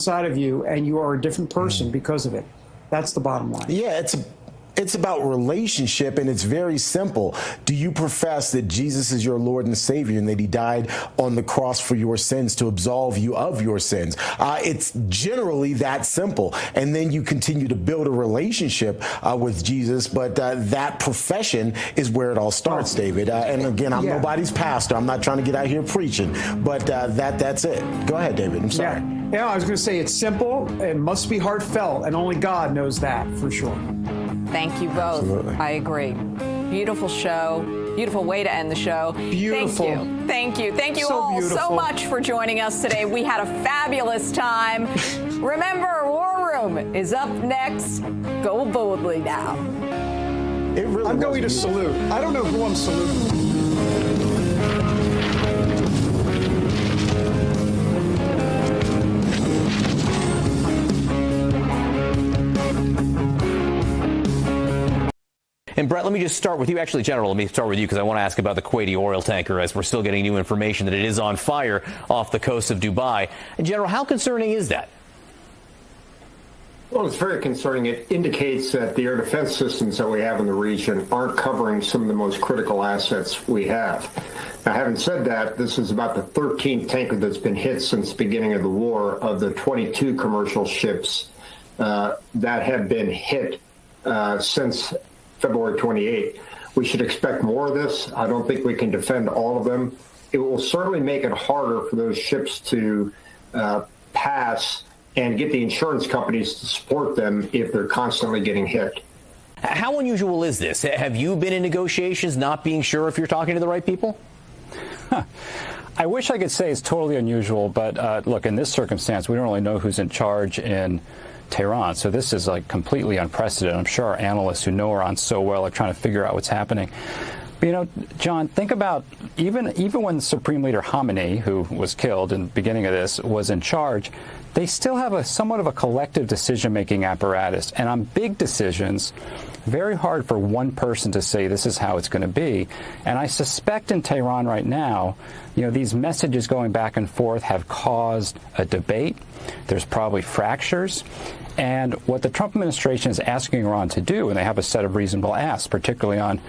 inside of you, and you are a different person because of it. That's the bottom line. Yeah, it's about relationship, and it's very simple. Do you profess that Jesus is your Lord and Savior and that he died on the cross for your sins to absolve you of your sins? It's generally that simple. And then you continue to build a relationship with Jesus, but that profession is where it all starts, David. And again, I'm nobody's pastor. I'm not trying to get out here preaching, but that's it. Go ahead, David. I'm sorry. Yeah, I was going to say it's simple. It must be heartfelt, and only God knows that for sure. Thank you both. Absolutely. I agree. Beautiful show. Beautiful way to end the show. Beautiful. Thank you. Thank you. Thank you So all beautiful. so much for joining us today. We had a fabulous time. Remember, War Room is up next. Go boldly now. I'm going to salute. I don't know who I'm saluting. And Brett, let me just start with you. Actually, General, let me start with you because I want to ask about the Kuwaiti oil tanker as we're still getting new information that it is on fire off the coast of Dubai. And General, how concerning is that? Well, it's very concerning. It indicates that the air defense systems that we have in the region aren't covering some of the most critical assets we have. Now, having said that, this is about the 13th tanker that's been hit since the beginning of the war of the 22 commercial ships that have been hit since February 28th. We should expect more of this. I don't think we can defend all of them. It will certainly make it harder for those ships to pass and get the insurance companies to support them if they're constantly getting hit. How unusual is this? Have you been in negotiations not being sure if you're talking to the right people? I wish I could say it's totally unusual, but look, in this circumstance, we don't really know who's in charge in Tehran. So this is like completely unprecedented. I'm sure our analysts who know Iran so well are trying to figure out what's happening. But, you know, John, think about even when Supreme Leader Khamenei, who was killed in the beginning of this, was in charge, they still have a somewhat of a collective decision-making apparatus. And on big decisions, very hard for one person to say this is how it's going to be. And I suspect in Tehran right now, you know, these messages going back and forth have caused a debate. There's probably fractures. And what the Trump administration is asking Iran to do, and they have a set of reasonable asks, particularly on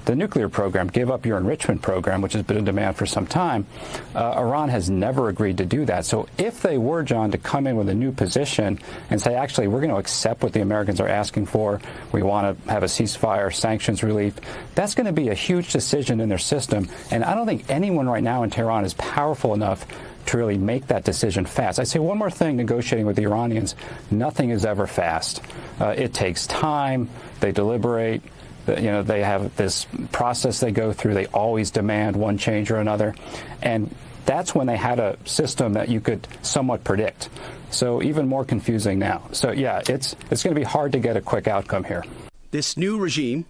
the nuclear program, give up your enrichment program, which has been in demand for some time. Iran has never agreed to do that. So if they were, John, to come in with a new position and say, actually, we're going to accept what the Americans are asking for, we want to have a ceasefire, sanctions relief, that's going to be a huge decision in their system. And I don't think anyone right now in Tehran is powerful enough to really make that decision fast. I say one more thing, negotiating with the Iranians, nothing is ever fast. It takes time. They deliberate. You know, they have this process they go through. They always demand one change or another. And that's when they had a system that you could somewhat predict. So even more confusing now. So, yeah, it's going to be hard to get a quick outcome here. This new regime,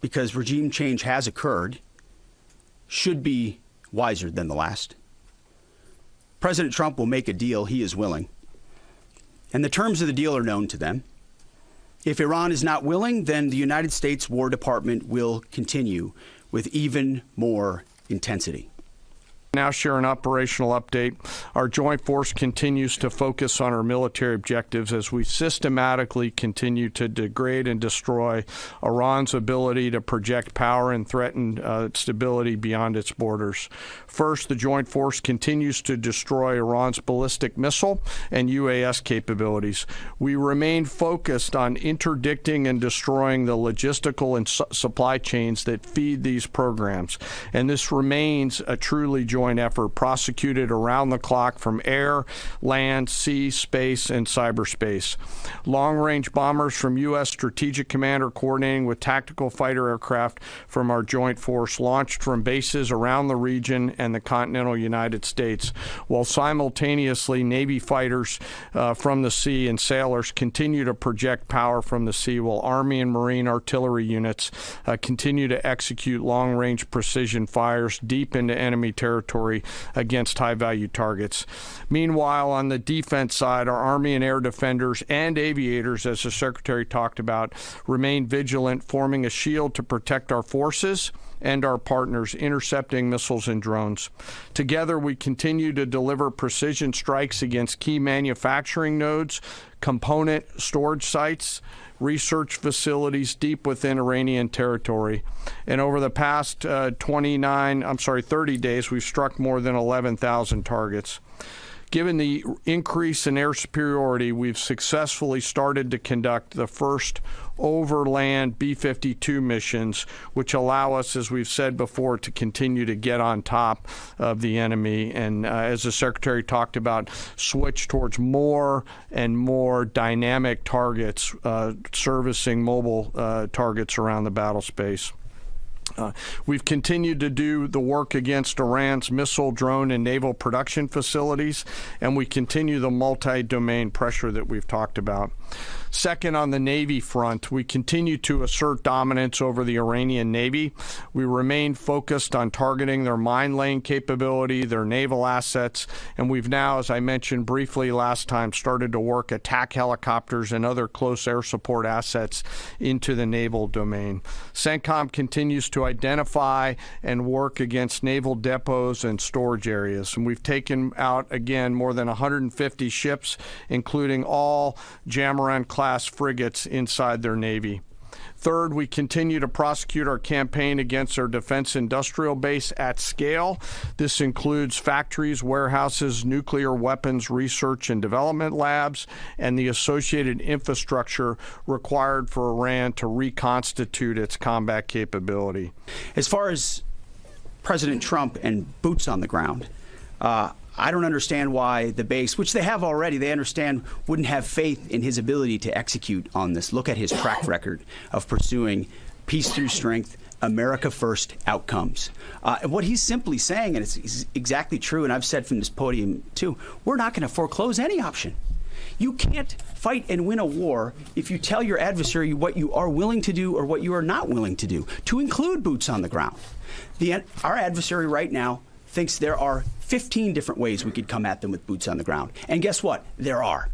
because regime change has occurred, should be wiser than the last. President Trump will make a deal he is willing. And the terms of the deal are known to them. If Iran is not willing, then the United States War Department will continue with even more intensity. Now share an operational update. Our joint force continues to focus on our military objectives as we systematically continue to degrade and destroy Iran's ability to project power and threaten stability beyond its borders. First, the joint force continues to destroy Iran's ballistic missile and UAS capabilities. We remain focused on interdicting and destroying the logistical and supply chains that feed these programs, and this remains a truly joint effort prosecuted around the clock from air, land, sea, space, and cyberspace. Long-range bombers from U.S. Strategic Command are coordinating with tactical fighter aircraft from our joint force launched from bases around the region and the continental United States, while simultaneously Navy fighters from the sea and sailors continue to project power from the sea, while Army and Marine artillery units continue to execute long-range precision fires deep into enemy territory territory against high-value targets. Meanwhile, on the defense side, our Army and air defenders and aviators, as the Secretary talked about, remain vigilant, forming a shield to protect our forces and our partners, intercepting missiles and drones. Together, we continue to deliver precision strikes against key manufacturing nodes, component storage sites, research facilities deep within Iranian territory. And over the past 30 days, we've struck more than 11,000 targets. Given the increase in air superiority, we've successfully started to conduct the first overland B-52 missions, which allow us, as we've said before, to continue to get on top of the enemy and, as the Secretary talked about, switch towards more and more dynamic targets, servicing mobile targets around the battle space. We've continued to do the work against Iran's missile, drone, and naval production facilities, and we continue the multi-domain pressure that we've talked about. Second, on the Navy front, we continue to assert dominance over the Iranian Navy. We remain focused on targeting their mine-laying capability, their naval assets, and we've now, as I mentioned briefly last time, started to work attack helicopters and other close air support assets into the naval domain. CENTCOM continues to identify and work against naval depots and storage areas, and we've taken out, again, more than 150 ships, including all Jamaran-class frigates inside their Navy. Third, we continue to prosecute our campaign against our defense industrial base at scale. This includes factories, warehouses, nuclear weapons research and development labs, and the associated infrastructure required for Iran to reconstitute its combat capability. As far as President Trump and boots on the ground, I don't understand why the base, which they have already, they understand, wouldn't have faith in his ability to execute on this. Look at his track record of pursuing peace through strength, America first outcomes. And what he's simply saying, and it's exactly true, and I've said from this podium too, we're not going to foreclose any option. You can't fight and win a war if you tell your adversary what you are willing to do or what you are not willing to do, to include boots on the ground. Our adversary right now thinks there are 15 different ways we could come at them with boots on the ground. And guess what? There are.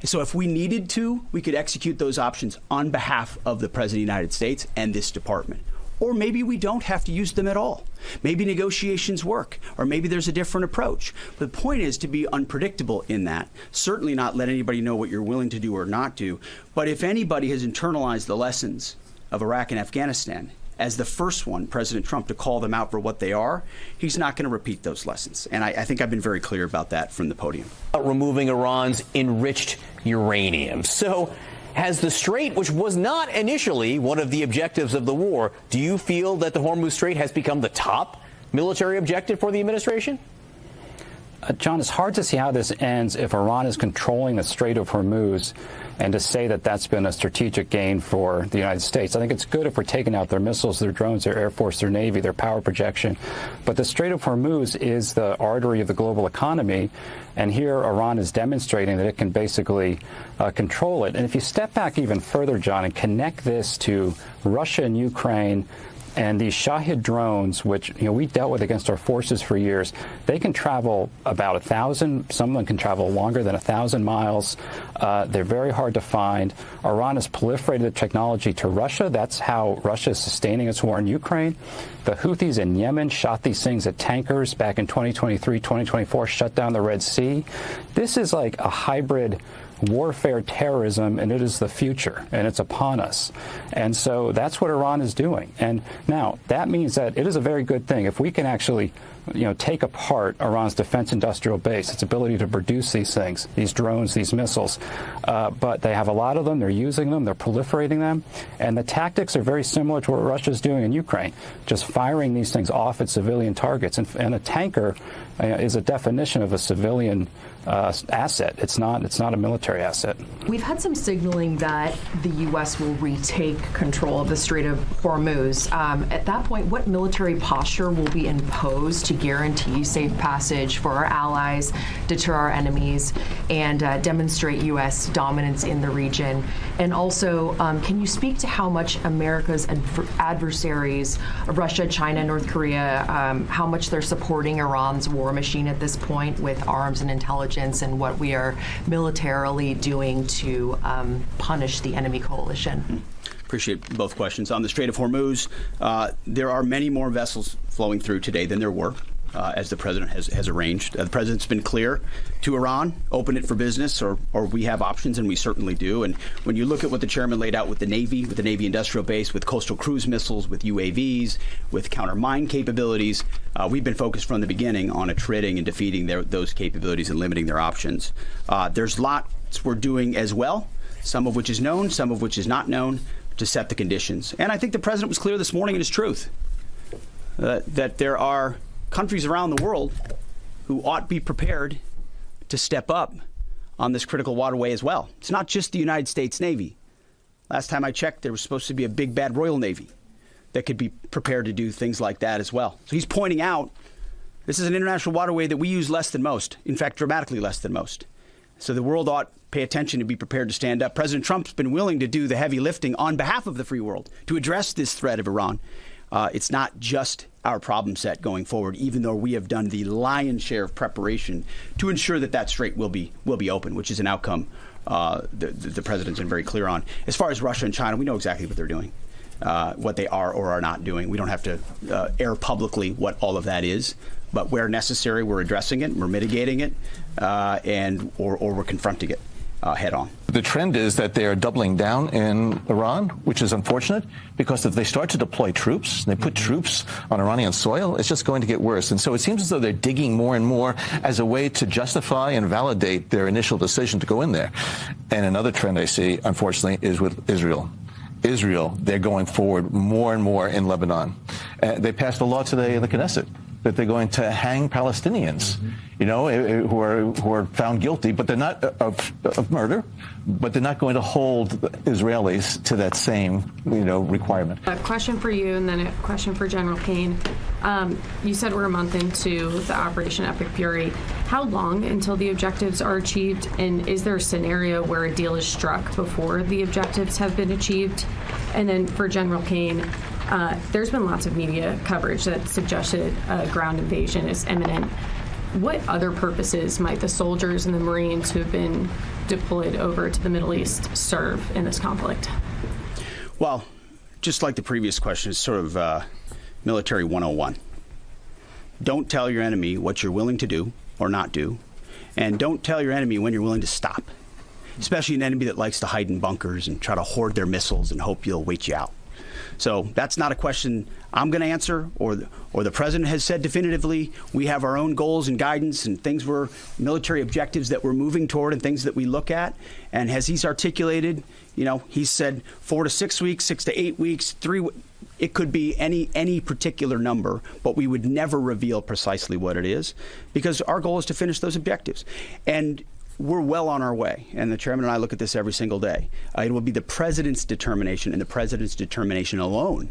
So if we needed to, we could execute those options on behalf of the President of the United States and this department. Or maybe we don't have to use them at all. Maybe negotiations work, or maybe there's a different approach. But the point is to be unpredictable in that. Certainly not let anybody know what you're willing to do or not do. But if anybody has internalized the lessons of Iraq and Afghanistan, as the first one, President Trump, to call them out for what they are, he's not going to repeat those lessons. And I think I've been very clear about that from the podium. Removing Iran's enriched uranium. So has the Strait, which was not initially one of the objectives of the war, do you feel that the Hormuz Strait has become the top military objective for the administration? John, it's hard to see how this ends if Iran is controlling the Strait of Hormuz, and to say that that's been a strategic gain for the United States. I think it's good if we're taking out their missiles, their drones, their Air Force, their Navy, their power projection. But the Strait of Hormuz is the artery of the global economy, and here Iran is demonstrating that it can basically control it. And if you step back even further, John, and connect this to Russia and Ukraine, and these Shahid drones, which we dealt with against our forces for years, they can travel about 1,000. Some of them can travel longer than 1,000 miles. They're very hard to find. Iran has proliferated the technology to Russia. That's how Russia is sustaining its war in Ukraine. The Houthis in Yemen shot these things at tankers back in 2023, 2024, shut down the Red Sea. This is like a hybrid warfare terrorism, and it is the future, and it's upon us. And so that's what Iran is doing. And now that means that it is a very good thing if we can actually take apart Iran's defense industrial base, its ability to produce these things, these drones, these missiles. But they have a lot of them. They're using them. They're proliferating them. And the tactics are very similar to what Russia's doing in Ukraine, just firing these things off at civilian targets. And a tanker is a definition of a civilian asset. It's not a military military asset. We've had some signaling that the U.S. will retake control of the Strait of Hormuz. At that point, what military posture will be imposed to guarantee safe passage for our allies, deter our enemies, and demonstrate U.S. dominance in the region? And also, can you speak to how much America's adversaries, Russia, China, North Korea, how much they're supporting Iran's war machine at this point with arms and intelligence, and what we are militarily doing to punish the enemy coalition? Appreciate both questions. On the Strait of Hormuz, there are many more vessels flowing through today than there were, as the president has arranged. The president's been clear to Iran, open it for business, or we have options, and we certainly do. And when you look at what the chairman laid out with the Navy industrial base, with coastal cruise missiles, with UAVs, with counter mine capabilities, we've been focused from the beginning on attriting and defeating those capabilities and limiting their options. There's lots we're doing as well, some of which is known, some of which is not known, to set the conditions. And I think the president was clear this morning in his truth that there are countries around the world who ought to be prepared to step up on this critical waterway as well. It's not just the United States Navy. Last time I checked, there was supposed to be a big bad Royal Navy that could be prepared to do things like that as well. So he's pointing out this is an international waterway that we use less than most, in fact, dramatically less than most. So the world ought to pay attention and be prepared to stand up. President Trump's been willing to do the heavy lifting on behalf of the free world to address this threat of Iran. It's not just our problem set going forward, even though we have done the lion's share of preparation to ensure that strait will be open, which is an outcome the president's been very clear on. As far as Russia and China, we know exactly what they're doing, what they are or are not doing. We don't have to air publicly what all of that is, but where necessary, we're addressing it, we're mitigating it, or we're confronting it head on. The trend is that they are doubling down in Iran, which is unfortunate, because if they start to deploy troops, and they put troops on Iranian soil, it's just going to get worse. And so it seems as though they're digging more and more as a way to justify and validate their initial decision to go in there. And another trend I see, unfortunately, is with Israel. They're going forward more and more in Lebanon. They passed a law today in the Knesset that they're going to hang Palestinians, who are found guilty, but they're not of murder, but they're not going to hold Israelis to that same, requirement. A question for you, and then a question for General Kane. You said we're a month into the Operation Epic Fury. How long until the objectives are achieved, and is there a scenario where a deal is struck before the objectives have been achieved? And then for General Kane, there's been lots of media coverage that suggested a ground invasion is imminent. What other purposes might the soldiers and the Marines who have been deployed over to the Middle East serve in this conflict? Well, just like the previous question, it's sort of military 101. Don't tell your enemy what you're willing to do or not do, and don't tell your enemy when you're willing to stop, especially an enemy that likes to hide in bunkers and try to hoard their missiles and hope you'll wait you out. So that's not a question I'm going to answer, or the president has said definitively. We have our own goals and guidance and military objectives that we're moving toward and things that we look at. And as he's articulated, he's said 4 to 6 weeks, 6 to 8 weeks, 3. It could be any particular number, but we would never reveal precisely what it is, because our goal is to finish those objectives. And we're well on our way, and the chairman and I look at this every single day. It will be the president's determination, and the president's determination alone,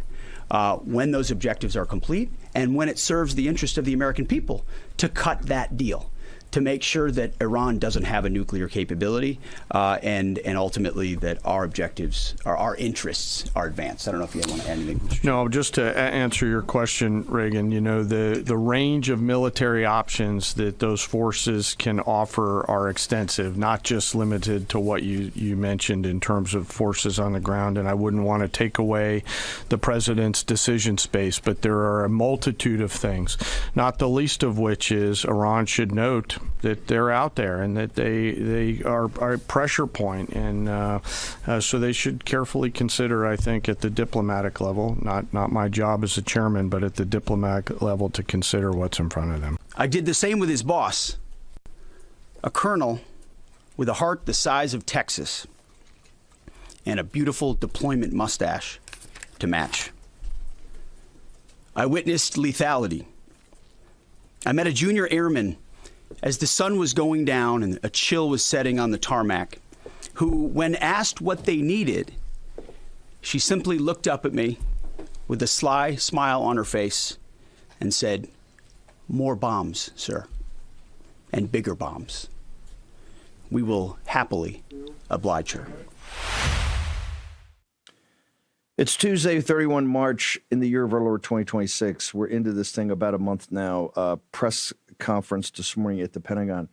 when those objectives are complete and when it serves the interest of the American people, to cut that deal, to make sure that Iran doesn't have a nuclear capability, and ultimately that our objectives, our interests, are advanced. I don't know if you want to add anything. No, just to answer your question, Reagan, the range of military options that those forces can offer are extensive, not just limited to what you mentioned in terms of forces on the ground. And I wouldn't want to take away the president's decision space, but there are a multitude of things, not the least of which is Iran should note that they're out there and that they are a pressure point, and so they should carefully consider, I think, at the diplomatic level, not my job as a chairman, but at the diplomatic level, to consider what's in front of them. I did the same with his boss, a colonel with a heart the size of Texas and a beautiful deployment mustache to match. I witnessed lethality. I met a junior airman as the sun was going down and a chill was setting on the tarmac. who, when asked what they needed, she simply looked up at me with a sly smile on her face and said, "More bombs, sir, and bigger bombs." We will happily oblige her. It's Tuesday, 31 March in the year of our Lord 2026. We're into this thing about a month now. Press conference this morning at the Pentagon.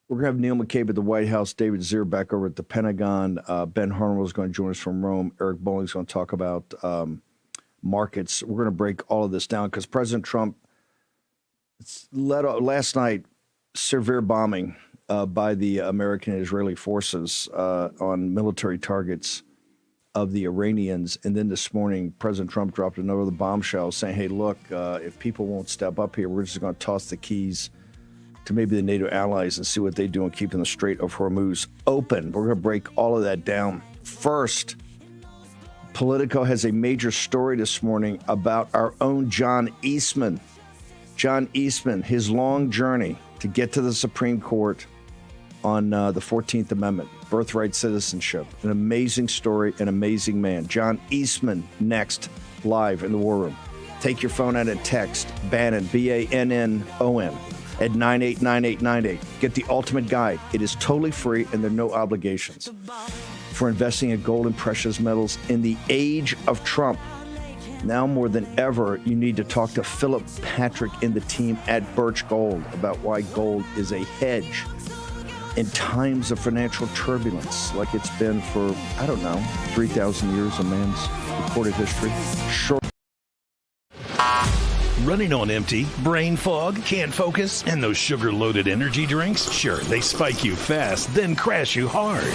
We're going to have Neil McCabe at the White House, David Zier back over at the Pentagon. Ben Harnwell is going to join us from Rome. Eric Bowling is going to talk about markets. We're going to break all of this down because President Trump led last night severe bombing by the American and Israeli forces on military targets of the Iranians. And then this morning, President Trump dropped another bombshell saying, hey, look, if people won't step up here, we're just going to toss the keys to maybe the NATO allies and see what they do in keeping the Strait of Hormuz open. We're going to break all of that down. First, Politico has a major story this morning about our own John Eastman. John Eastman, his long journey to get to the Supreme Court on the 14th Amendment, birthright citizenship. An amazing story, an amazing man. John Eastman next, live in the War Room. Take your phone out and text Bannon, Bannon, at 989898. Get the ultimate guide. It is totally free and there are no obligations for investing in gold and precious metals in the age of Trump. Now more than ever, you need to talk to Philip Patrick and the team at Birch Gold about why gold is a hedge in times of financial turbulence, like it's been for, 3,000 years of man's recorded history. Running on empty, brain fog, can't focus, and those sugar-loaded energy drinks? Sure, they spike you fast, then crash you hard.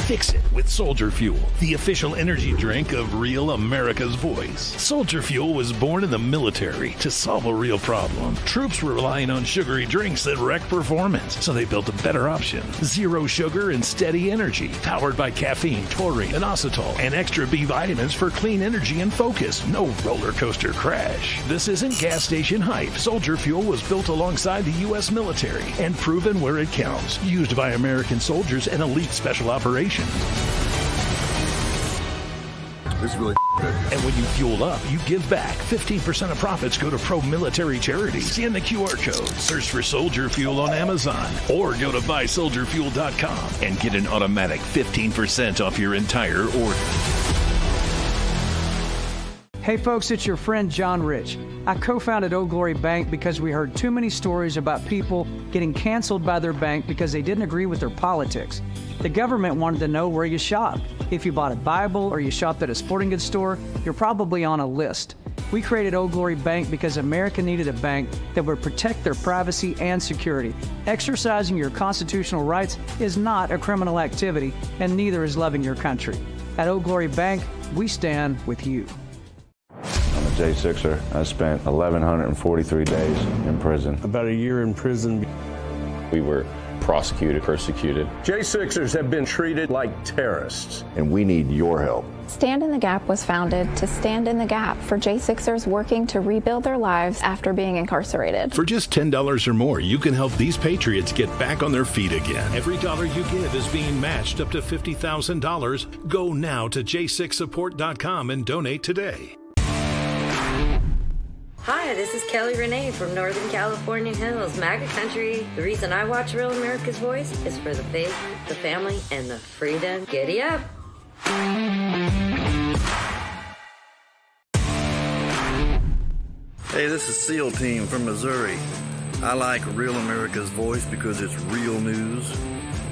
Fix it with Soldier Fuel, the official energy drink of real America's voice. Soldier Fuel was born in the military to solve a real problem. Troops were relying on sugary drinks that wreck performance, so they built a better option. Zero sugar and steady energy, powered by caffeine, taurine, inositol, and extra B vitamins for clean energy and focus. No roller coaster crash. This isn't gas station hype. Soldier Fuel was built alongside the U.S. military and proven where it counts. Used by American soldiers and elite special operations. This is really good. And when you fuel up, you give back. 15% of profits go to pro-military charities. Scan the QR code, search for Soldier Fuel on Amazon, or go to buysoldierfuel.com and get an automatic 15% off your entire order. Hey folks, it's your friend John Rich. I co-founded Old Glory Bank because we heard too many stories about people getting canceled by their bank because they didn't agree with their politics. The government wanted to know where you shopped. If you bought a Bible or you shopped at a sporting goods store, you're probably on a list. We created Old Glory Bank because America needed a bank that would protect their privacy and security. Exercising your constitutional rights is not a criminal activity, and neither is loving your country. At Old Glory Bank, we stand with you. I'm a J6er. I spent 1,143 days in prison. About a year in prison. We were prosecuted, persecuted. J6ers have been treated like terrorists. And we need your help. Stand in the Gap was founded to stand in the gap for J6ers working to rebuild their lives after being incarcerated. For just $10 or more, you can help these patriots get back on their feet again. Every dollar you give is being matched up to $50,000. Go now to j6support.com and donate today. Hi, this is Kelly Renee from Northern California Hills, MAGA country. The reason I watch Real America's Voice is for the faith, the family, and the freedom. Giddy up! Hey, this is SEAL Team from Missouri. I like Real America's Voice because it's real news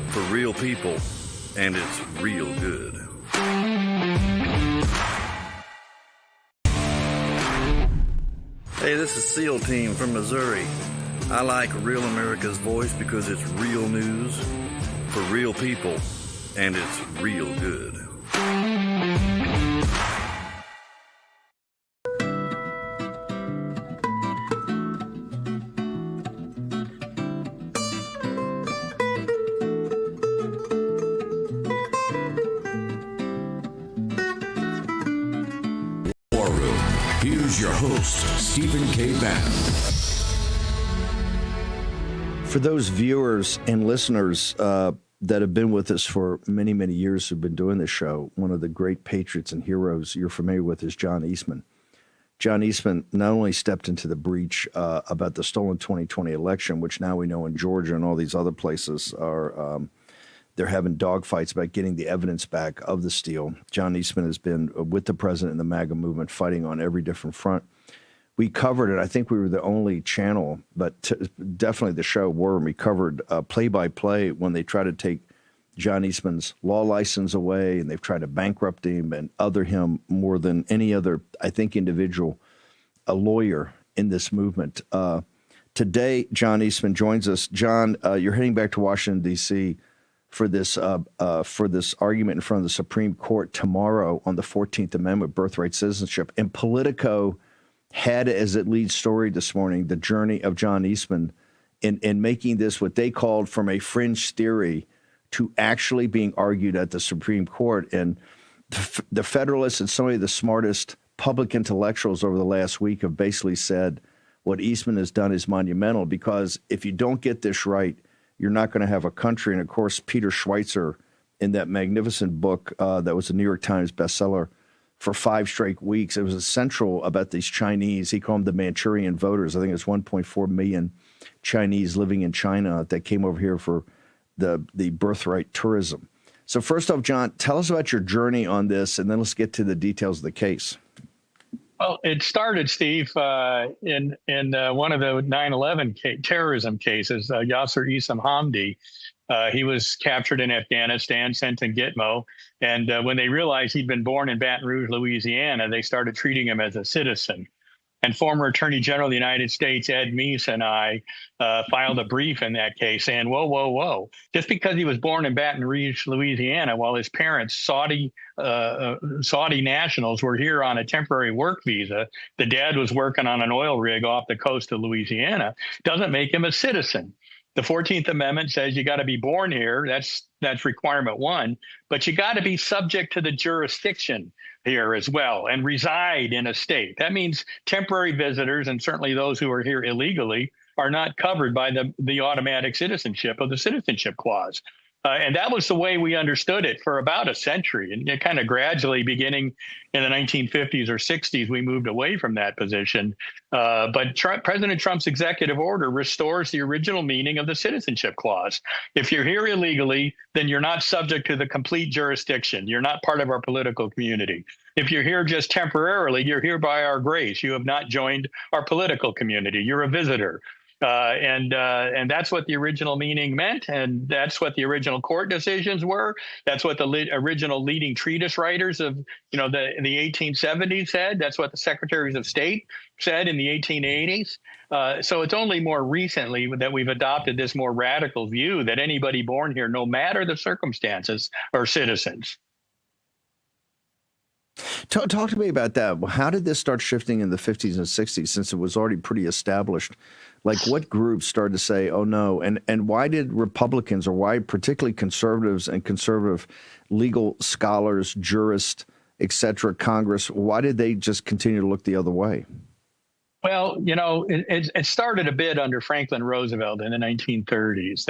for real people, and it's real good. Hey, this is SEAL Team from Missouri. I like Real America's Voice because it's real news for real people, and it's real good. Here's your host, Stephen K. Bannon. For those viewers and listeners, that have been with us for many, many years who've been doing this show. One of the great patriots and heroes you're familiar with is John Eastman. John Eastman not only stepped into the breach about the stolen 2020 election, which now we know in Georgia and all these other places are they're having dogfights about getting the evidence back of the steal. John Eastman has been with the president and the MAGA movement fighting on every different front. We covered it. I think we were the only channel, but definitely the show War Room, we covered play-by-play when they tried to take John Eastman's law license away, and they've tried to bankrupt him and other him more than any other, I think, individual, a lawyer in this movement. Today, John Eastman joins us. John, you're heading back to Washington, D.C., for this argument in front of the Supreme Court tomorrow on the 14th Amendment, birthright citizenship. And Politico had as its lead story this morning the journey of John Eastman in making this what they called from a fringe theory to actually being argued at the Supreme Court. And the Federalists and some of the smartest public intellectuals over the last week have basically said what Eastman has done is monumental, because if you don't get this right, you're not going to have a country. And, of course, Peter Schweitzer, in that magnificent book that was a New York Times bestseller for 5 straight weeks, it was essential about these Chinese. He called them the Manchurian voters. I think it's 1.4 million Chinese living in China that came over here for the birthright tourism. So first off, John, tell us about your journey on this, and then let's get to the details of the case. Well, it started, Steve, in one of the 9/11 terrorism cases. Yasser Issam Hamdi, he was captured in Afghanistan, sent to Gitmo, and when they realized he'd been born in Baton Rouge, Louisiana, they started treating him as a citizen. And former Attorney General of the United States, Ed Meese, and I filed a brief in that case saying, whoa, whoa, whoa. Just because he was born in Baton Rouge, Louisiana, while his parents, Saudi nationals, were here on a temporary work visa, the dad was working on an oil rig off the coast of Louisiana, doesn't make him a citizen. The 14th Amendment says you got to be born here. That's requirement 1. But you got to be subject to the jurisdiction here as well and reside in a state. That means temporary visitors, and certainly those who are here illegally, are not covered by the automatic citizenship of the Citizenship Clause. And that was the way we understood it for about a century. And it kind of gradually, beginning in the 1950s or 60s, we moved away from that position. But President Trump's executive order restores the original meaning of the Citizenship Clause. If you're here illegally, then you're not subject to the complete jurisdiction. You're not part of our political community. If you're here just temporarily, you're here by our grace. You have not joined our political community. You're a visitor. And that's what the original meaning meant, and that's what the original court decisions were. That's what the original leading treatise writers of the 1870s said. That's what the secretaries of state said in the 1880s. So it's only more recently that we've adopted this more radical view that anybody born here, no matter the circumstances, are citizens. Talk to me about that. How did this start shifting in the 50s and 60s, since it was already pretty established? Like, what groups started to say, oh, no? And why did Republicans, or why particularly conservatives and conservative legal scholars, jurists, et cetera, Congress, why did they just continue to look the other way? Well, it started a bit under Franklin Roosevelt in the 1930s.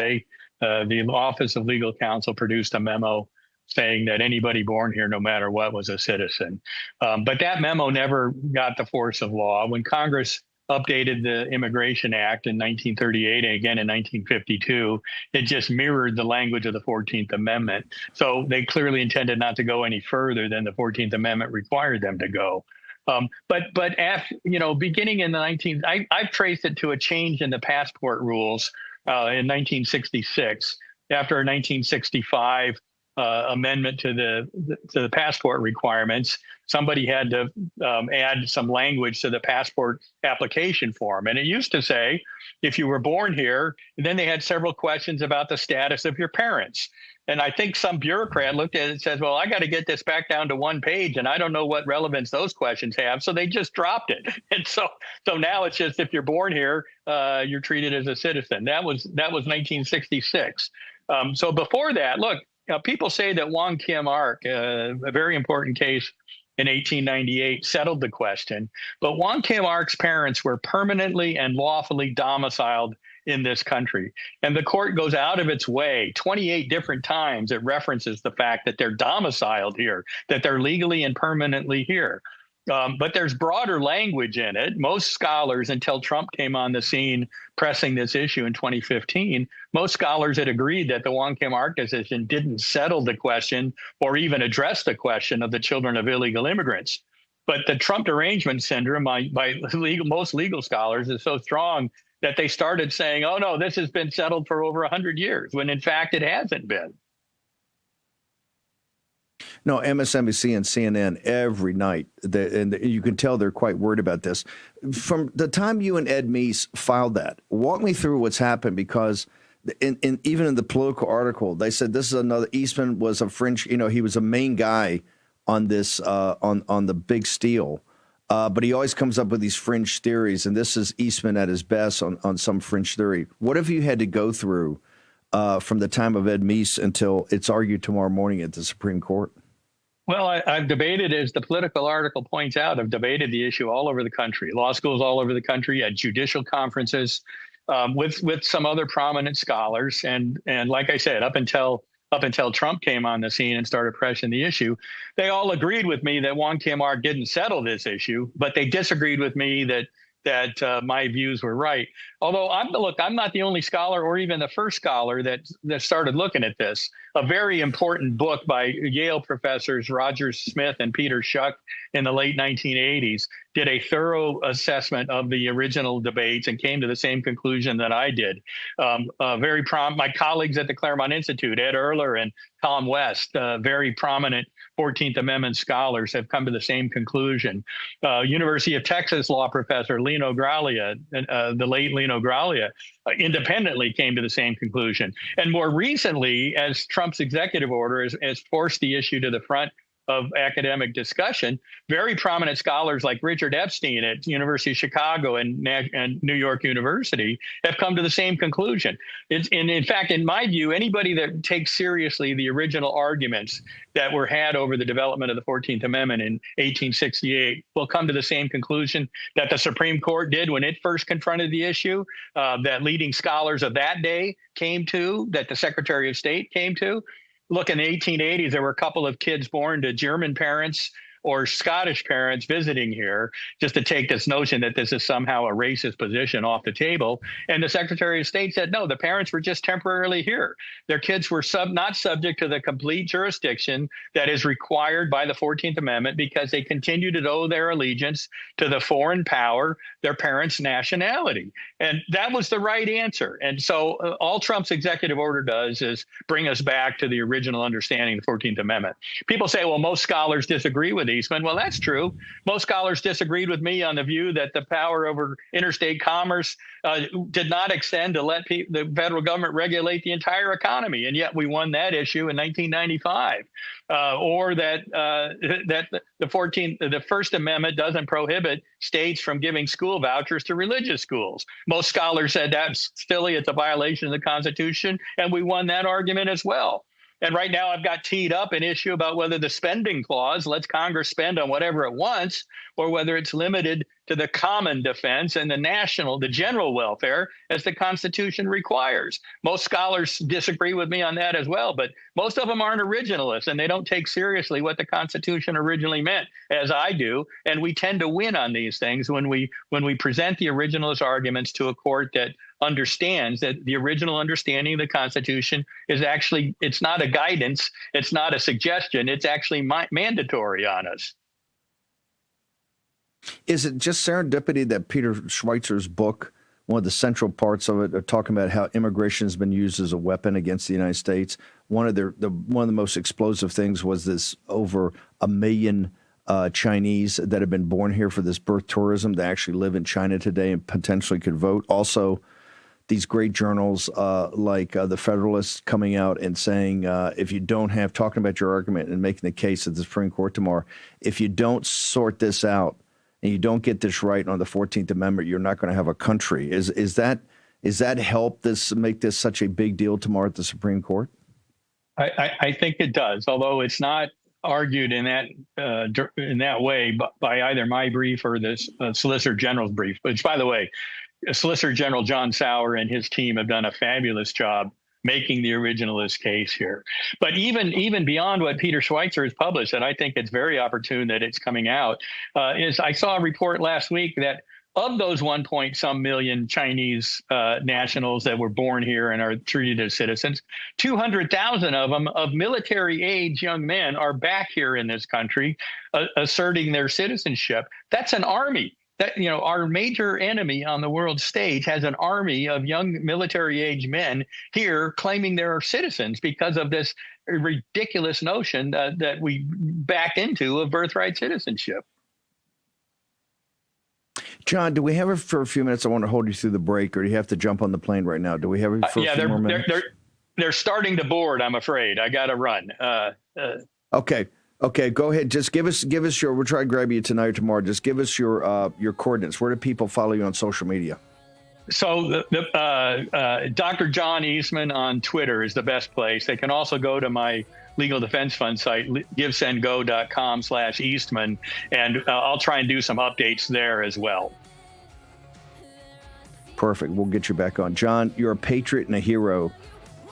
The Office of Legal Counsel produced a memo saying that anybody born here, no matter what, was a citizen. But that memo never got the force of law. When Congress updated the Immigration Act in 1938 and again in 1952, it just mirrored the language of the 14th Amendment. So they clearly intended not to go any further than the 14th Amendment required them to go. But after, beginning in the I've traced it to a change in the passport rules in 1966 after a 1965 amendment to the passport requirements. Somebody had to add some language to the passport application form. And it used to say, if you were born here, then they had several questions about the status of your parents. And I think some bureaucrat looked at it and says, well, I got to get this back down to 1 page, and I don't know what relevance those questions have. So they just dropped it. And so now it's just, if you're born here, you're treated as a citizen. That was 1966. So before that, look, people say that Wong Kim Ark, a very important case in 1898, settled the question. But Wong Kim Ark's parents were permanently and lawfully domiciled in this country. And the court goes out of its way 28 different times. It references the fact that they're domiciled here, that they're legally and permanently here. But there's broader language in it. Most scholars, until Trump came on the scene pressing this issue in 2015, most scholars had agreed that the Wong Kim Ark decision didn't settle the question or even address the question of the children of illegal immigrants. But the Trump derangement syndrome by most legal scholars is so strong that they started saying, oh, no, this has been settled for over 100 years, when in fact it hasn't been. No, MSNBC and CNN every night, and you can tell they're quite worried about this. From the time you and Ed Meese filed that, walk me through what's happened, because even in the Political article, they said this is another, Eastman was a fringe, he was a main guy on this, on the big steal, but he always comes up with these fringe theories, and this is Eastman at his best on some fringe theory. What have you had to go through from the time of Ed Meese until it's argued tomorrow morning at the Supreme Court? Well, I've debated, as the Political article points out, I've debated the issue all over the country, law schools all over the country, at judicial conferences, with some other prominent scholars. And like I said, up until Trump came on the scene and started pressing the issue, they all agreed with me that Wong Kim Ark didn't settle this issue, but they disagreed with me that my views were right. Although I'm not the only scholar, or even the first scholar that started looking at this. A very important book by Yale professors Roger Smith and Peter Schuck in the late 1980s did a thorough assessment of the original debates and came to the same conclusion that I did. My colleagues at the Claremont Institute, Ed Erler and Tom West, very prominent 14th Amendment scholars, have come to the same conclusion. University of Texas law professor Lino Graglia, the late Lino Graglia, independently came to the same conclusion. And more recently, as Trump's executive order has forced the issue to the front of academic discussion, very prominent scholars like Richard Epstein at University of Chicago and New York University have come to the same conclusion. In fact, in my view, anybody that takes seriously the original arguments that were had over the development of the 14th Amendment in 1868 will come to the same conclusion that the Supreme Court did when it first confronted the issue, that leading scholars of that day came to, that the Secretary of State came to. Look, in the 1880s, there were a couple of kids born to German parents or Scottish parents visiting here, just to take this notion that this is somehow a racist position off the table. And the Secretary of State said, no, the parents were just temporarily here. Their kids were not subject to the complete jurisdiction that is required by the 14th Amendment, because they continue to owe their allegiance to the foreign power, their parents' nationality. And that was the right answer. And so all Trump's executive order does is bring us back to the original understanding of the 14th Amendment. People say, well, most scholars disagree with Eastman. Well, that's true. Most scholars disagreed with me on the view that the power over interstate commerce did not extend to let the federal government regulate the entire economy. And yet we won that issue in 1995. Or that the First Amendment doesn't prohibit states from giving school vouchers to religious schools. Most scholars said that's silly, it's a violation of the Constitution, and we won that argument as well. And right now I've got teed up an issue about whether the spending clause lets Congress spend on whatever it wants, or whether it's limited to the common defense and the general welfare as the Constitution requires. Most scholars disagree with me on that as well, but most of them aren't originalists, and they don't take seriously what the Constitution originally meant, as I do. And we tend to win on these things when we present the originalist arguments to a court that understands that the original understanding of the Constitution is actually, it's not a guidance, it's not a suggestion, it's actually mandatory on us. Is it just serendipity that Peter Schweitzer's book, one of the central parts of it, are talking about how immigration has been used as a weapon against the United States? One of the most explosive things was this over 1 million Chinese that have been born here for this birth tourism that actually live in China today and potentially could vote. Also, these great journals like The Federalist coming out and saying, if you don't have, talking about your argument and making the case at the Supreme Court tomorrow, if you don't sort this out and you don't get this right on the 14th Amendment, you're not going to have a country. Is that help make this such a big deal tomorrow at the Supreme Court? I think it does, although it's not argued in that way by either my brief or the Solicitor General's brief, which, by the way, Solicitor General John Sauer and his team have done a fabulous job making the originalist case here. But even beyond what Peter Schweitzer has published, and I think it's very opportune that it's coming out, is I saw a report last week that of those 1 point some million Chinese nationals that were born here and are treated as citizens, 200,000 of them of military age young men are back here in this country asserting their citizenship. That's an army. That, you know, our major enemy on the world stage has an army of young military age men here claiming they're citizens because of this ridiculous notion that we back into of birthright citizenship. John, do we have it for a few minutes? I want to hold you through the break, or do you have to jump on the plane right now? Do we have it for a few more minutes? They're starting to board, I'm afraid. I got to run. Okay, go ahead. Just give us your. We'll try to grab you tonight or tomorrow. Just give us your coordinates. Where do people follow you on social media? So Dr. John Eastman on Twitter is the best place. They can also go to my Legal Defense Fund site, givesendgo.com/Eastman, and I'll try and do some updates there as well. Perfect. We'll get you back on. John, you're a patriot and a hero.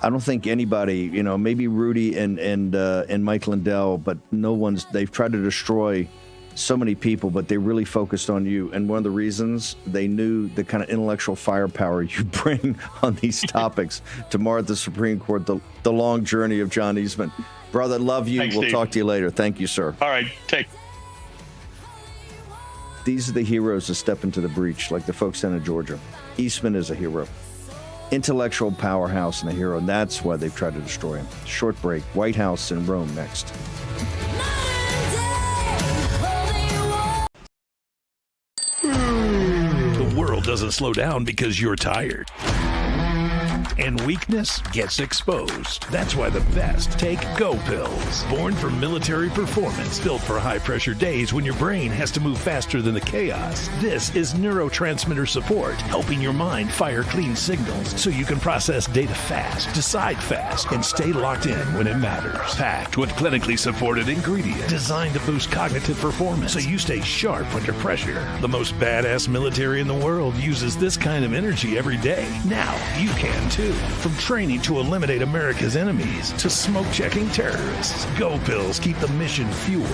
I don't think anybody, maybe Rudy and Mike Lindell, but no one's. They've tried to destroy so many people, but they really focused on you. And one of the reasons, they knew the kind of intellectual firepower you bring on these topics. Tomorrow at the Supreme Court, the long journey of John Eastman. Brother, love you. Thanks, we'll Steve. talk to you later. Thank you, sir. All right, These are the heroes that step into the breach, like the folks down in Georgia. Eastman is a hero. Intellectual powerhouse and a hero, and that's why they've tried to destroy him. Short break. White House in Rome next. The world doesn't slow down because you're tired. And weakness gets exposed. That's why the best take Go Pills. Born for military performance, built for high-pressure days when your brain has to move faster than the chaos. This is neurotransmitter support, helping your mind fire clean signals so you can process data fast, decide fast, and stay locked in when it matters. Packed with clinically supported ingredients designed to boost cognitive performance so you stay sharp under pressure. The most badass military in the world uses this kind of energy every day. Now you can too. From training to eliminate America's enemies to smoke-checking terrorists, Go Pills keep the mission fueled.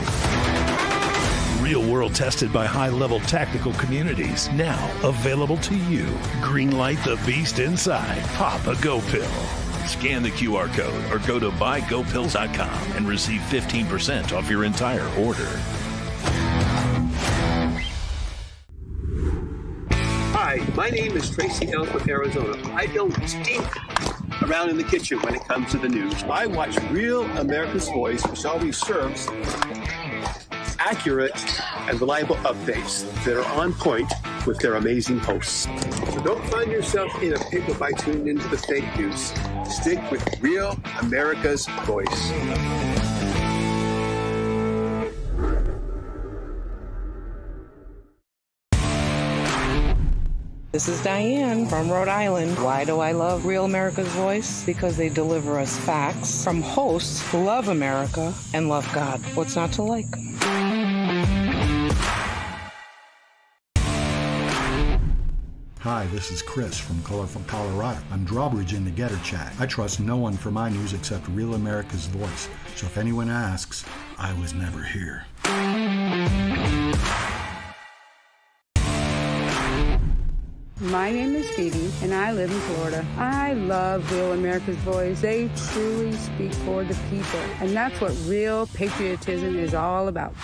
Real world tested by high-level tactical communities. Now available to you. Greenlight the beast inside. Pop a Go Pill. Scan the QR code or go to buygopills.com and receive 15% off your entire order. Hi, my name is Tracy L. from Arizona. I don't stink around in the kitchen when it comes to the news. I watch Real America's Voice, which always serves accurate and reliable updates that are on point with their amazing hosts. So don't find yourself in a pickle by tuning into the fake news. Stick with Real America's Voice. This is Diane from Rhode Island. Why do I love Real America's Voice? Because they deliver us facts from hosts who love America and love God. What's not to like? Hi, this is Chris from Colorful Colorado. I'm drawbridge in the Getter Chat. I trust no one for my news except Real America's Voice. So if anyone asks, I was never here. My name is Phoebe, and I live in Florida. I love Real America's Voice. They truly speak for the people, and that's what real patriotism is all about.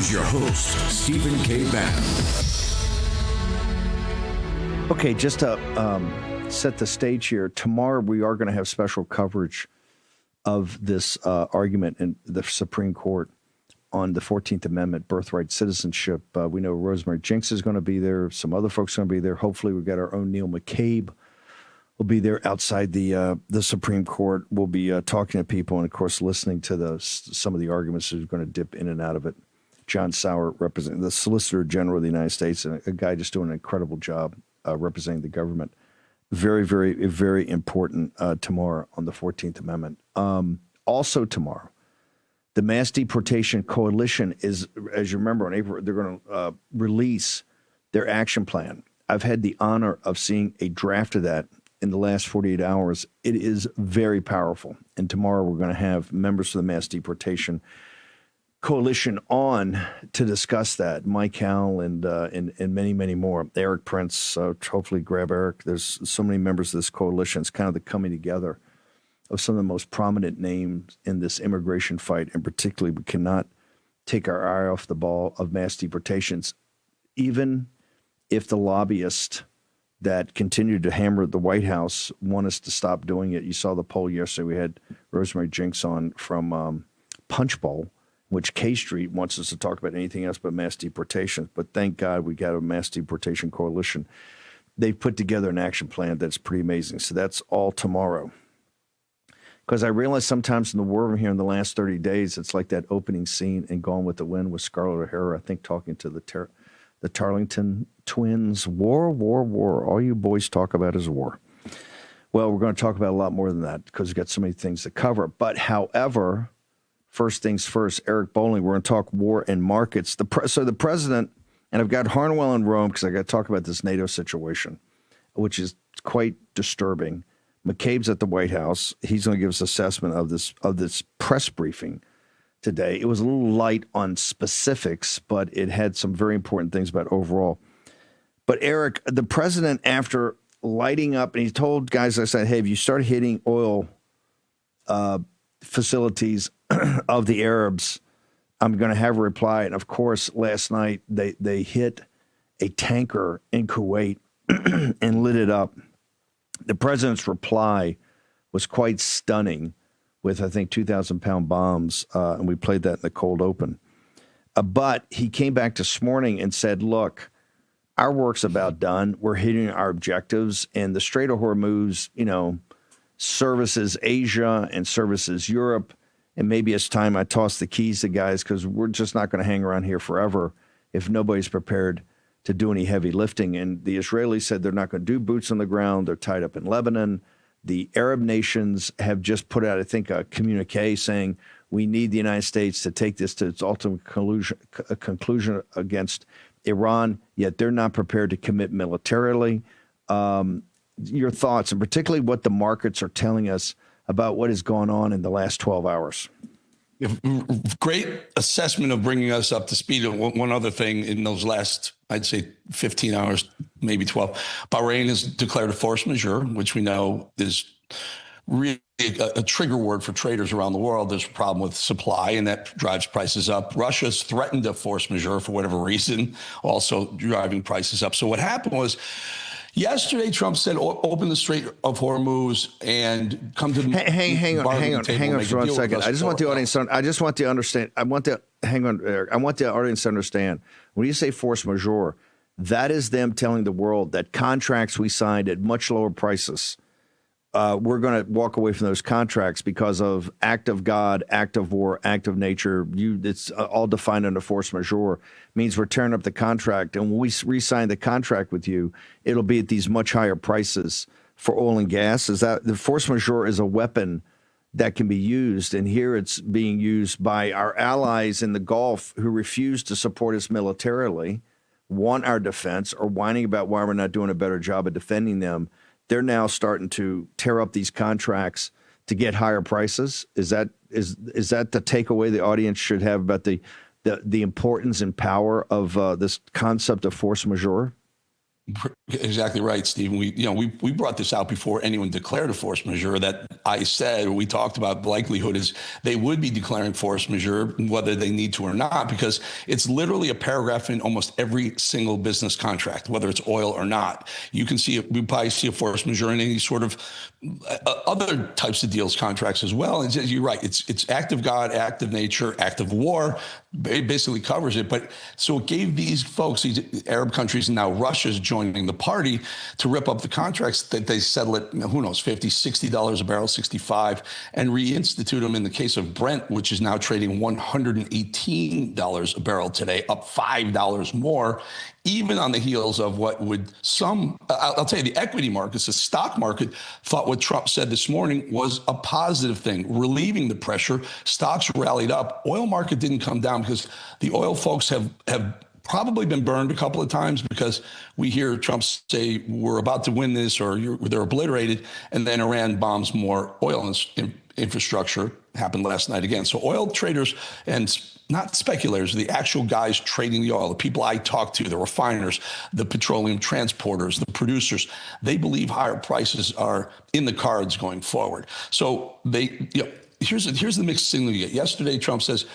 Here's your host, Stephen K. Bannon. Okay, just to set the stage here, tomorrow we are going to have special coverage of this argument in the Supreme Court on the 14th Amendment, birthright citizenship. We know Rosemary Jinks is going to be there. Some other folks are going to be there. Hopefully we've got our own Neil McCabe will be there outside the Supreme Court. We'll be talking to people and, of course, listening to some of the arguments. Who's going to dip in and out of it. John Sauer, representing the Solicitor General of the United States, and a guy just doing an incredible job representing the government. Very, very, very important tomorrow on the 14th Amendment. Also tomorrow, the Mass Deportation Coalition is, as you remember, on April, they're going to release their action plan. I've had the honor of seeing a draft of that in the last 48 hours. It is very powerful. And tomorrow we're going to have members of the Mass Deportation Coalition on to discuss that. Mike Howell and many, many more. Eric Prince, hopefully grab Eric. There's so many members of this coalition. It's kind of the coming together of some of the most prominent names in this immigration fight. And particularly, we cannot take our eye off the ball of mass deportations, even if the lobbyists that continue to hammer the White House want us to stop doing it. You saw the poll yesterday. We had Rosemary Jinks on from Punchbowl, which K Street wants us to talk about anything else but mass deportations. But thank God we got a mass deportation coalition. They've put together an action plan that's pretty amazing. So that's all tomorrow. Because I realize sometimes in the war room here in the last 30 days, it's like that opening scene in Gone with the Wind with Scarlett O'Hara, I think, talking to the Tarleton twins. War. All you boys talk about is war. Well, we're going to talk about a lot more than that because we've got so many things to cover. But however, first things first, Eric Bowling, we're going to talk war and markets. So the president, and I've got Harnwell in Rome because I got to talk about this NATO situation, which is quite disturbing. McCabe's at the White House. He's going to give us an assessment of this press briefing today. It was a little light on specifics, but it had some very important things about overall. But Eric, the president, after lighting up, and he told guys, I said, hey, if you start hitting oil facilities of the Arabs, I'm going to have a reply. And of course, last night they hit a tanker in Kuwait and lit it up. The president's reply was quite stunning with, I think, 2,000-pound bombs, and we played that in the cold open. But he came back this morning and said, look, our work's about done. We're hitting our objectives, and the Strait of Hormuz, services Asia and services Europe, and maybe it's time I toss the keys to guys because we're just not going to hang around here forever if nobody's prepared to do any heavy lifting. And the Israelis said they're not going to do boots on the ground. They're tied up in Lebanon. The Arab nations have just put out, I think, a communique saying we need the United States to take this to its ultimate conclusion against Iran, yet they're not prepared to commit militarily. Your thoughts, and particularly what the markets are telling us about what has gone on in the last 12 hours. Great assessment of bringing us up to speed. One other thing in those last, I'd say 15 hours, maybe 12, Bahrain has declared a force majeure, which we know is really a trigger word for traders around the world. There's a problem with supply, and that drives prices up. Russia's threatened a force majeure for whatever reason, also driving prices up. So what happened was, yesterday, Trump said, open the Strait of Hormuz and come to the hang on for 1 second. I just want the audience to understand. I want the audience to understand. When you say force majeure, that is them telling the world that contracts we signed at much lower prices, we're going to walk away from those contracts because of act of God, act of war, act of nature. It's all defined under force majeure. Means we're tearing up the contract, and when we re-sign the contract with you, it'll be at these much higher prices for oil and gas. Is that the force majeure is a weapon that can be used, and here it's being used by our allies in the Gulf who refuse to support us militarily, want our defense, or whining about why we're not doing a better job of defending them. They're now starting to tear up these contracts to get higher prices. Is that the takeaway the audience should have about the importance and power of this concept of force majeure? Exactly right, Stephen. We brought this out before anyone declared a force majeure. That I said, we talked about the likelihood is they would be declaring force majeure, whether they need to or not, because it's literally a paragraph in almost every single business contract, whether it's oil or not. You can see it. We probably see a force majeure in any sort of other types of deals, contracts as well. And you're right. It's act of God, act of nature, act of war. It basically covers it. But so it gave these folks, these Arab countries, and now Russia's joining the party to rip up the contracts that they settle at, who knows, $50, $60 a barrel, 65, and reinstitute them in the case of Brent, which is now trading $118 a barrel today, up $5 more, even on the heels of what would I'll tell you, the equity markets, the stock market, thought what Trump said this morning was a positive thing, relieving the pressure. Stocks rallied up. Oil market didn't come down because the oil folks have probably been burned a couple of times, because we hear Trump say we're about to win this, or they're obliterated, and then Iran bombs more oil infrastructure. Happened last night again. So oil traders, and not speculators, the actual guys trading the oil, the people I talk to, the refiners, the petroleum transporters, the producers, they believe higher prices are in the cards going forward. So here's the mixed signal you get. Yesterday, Trump says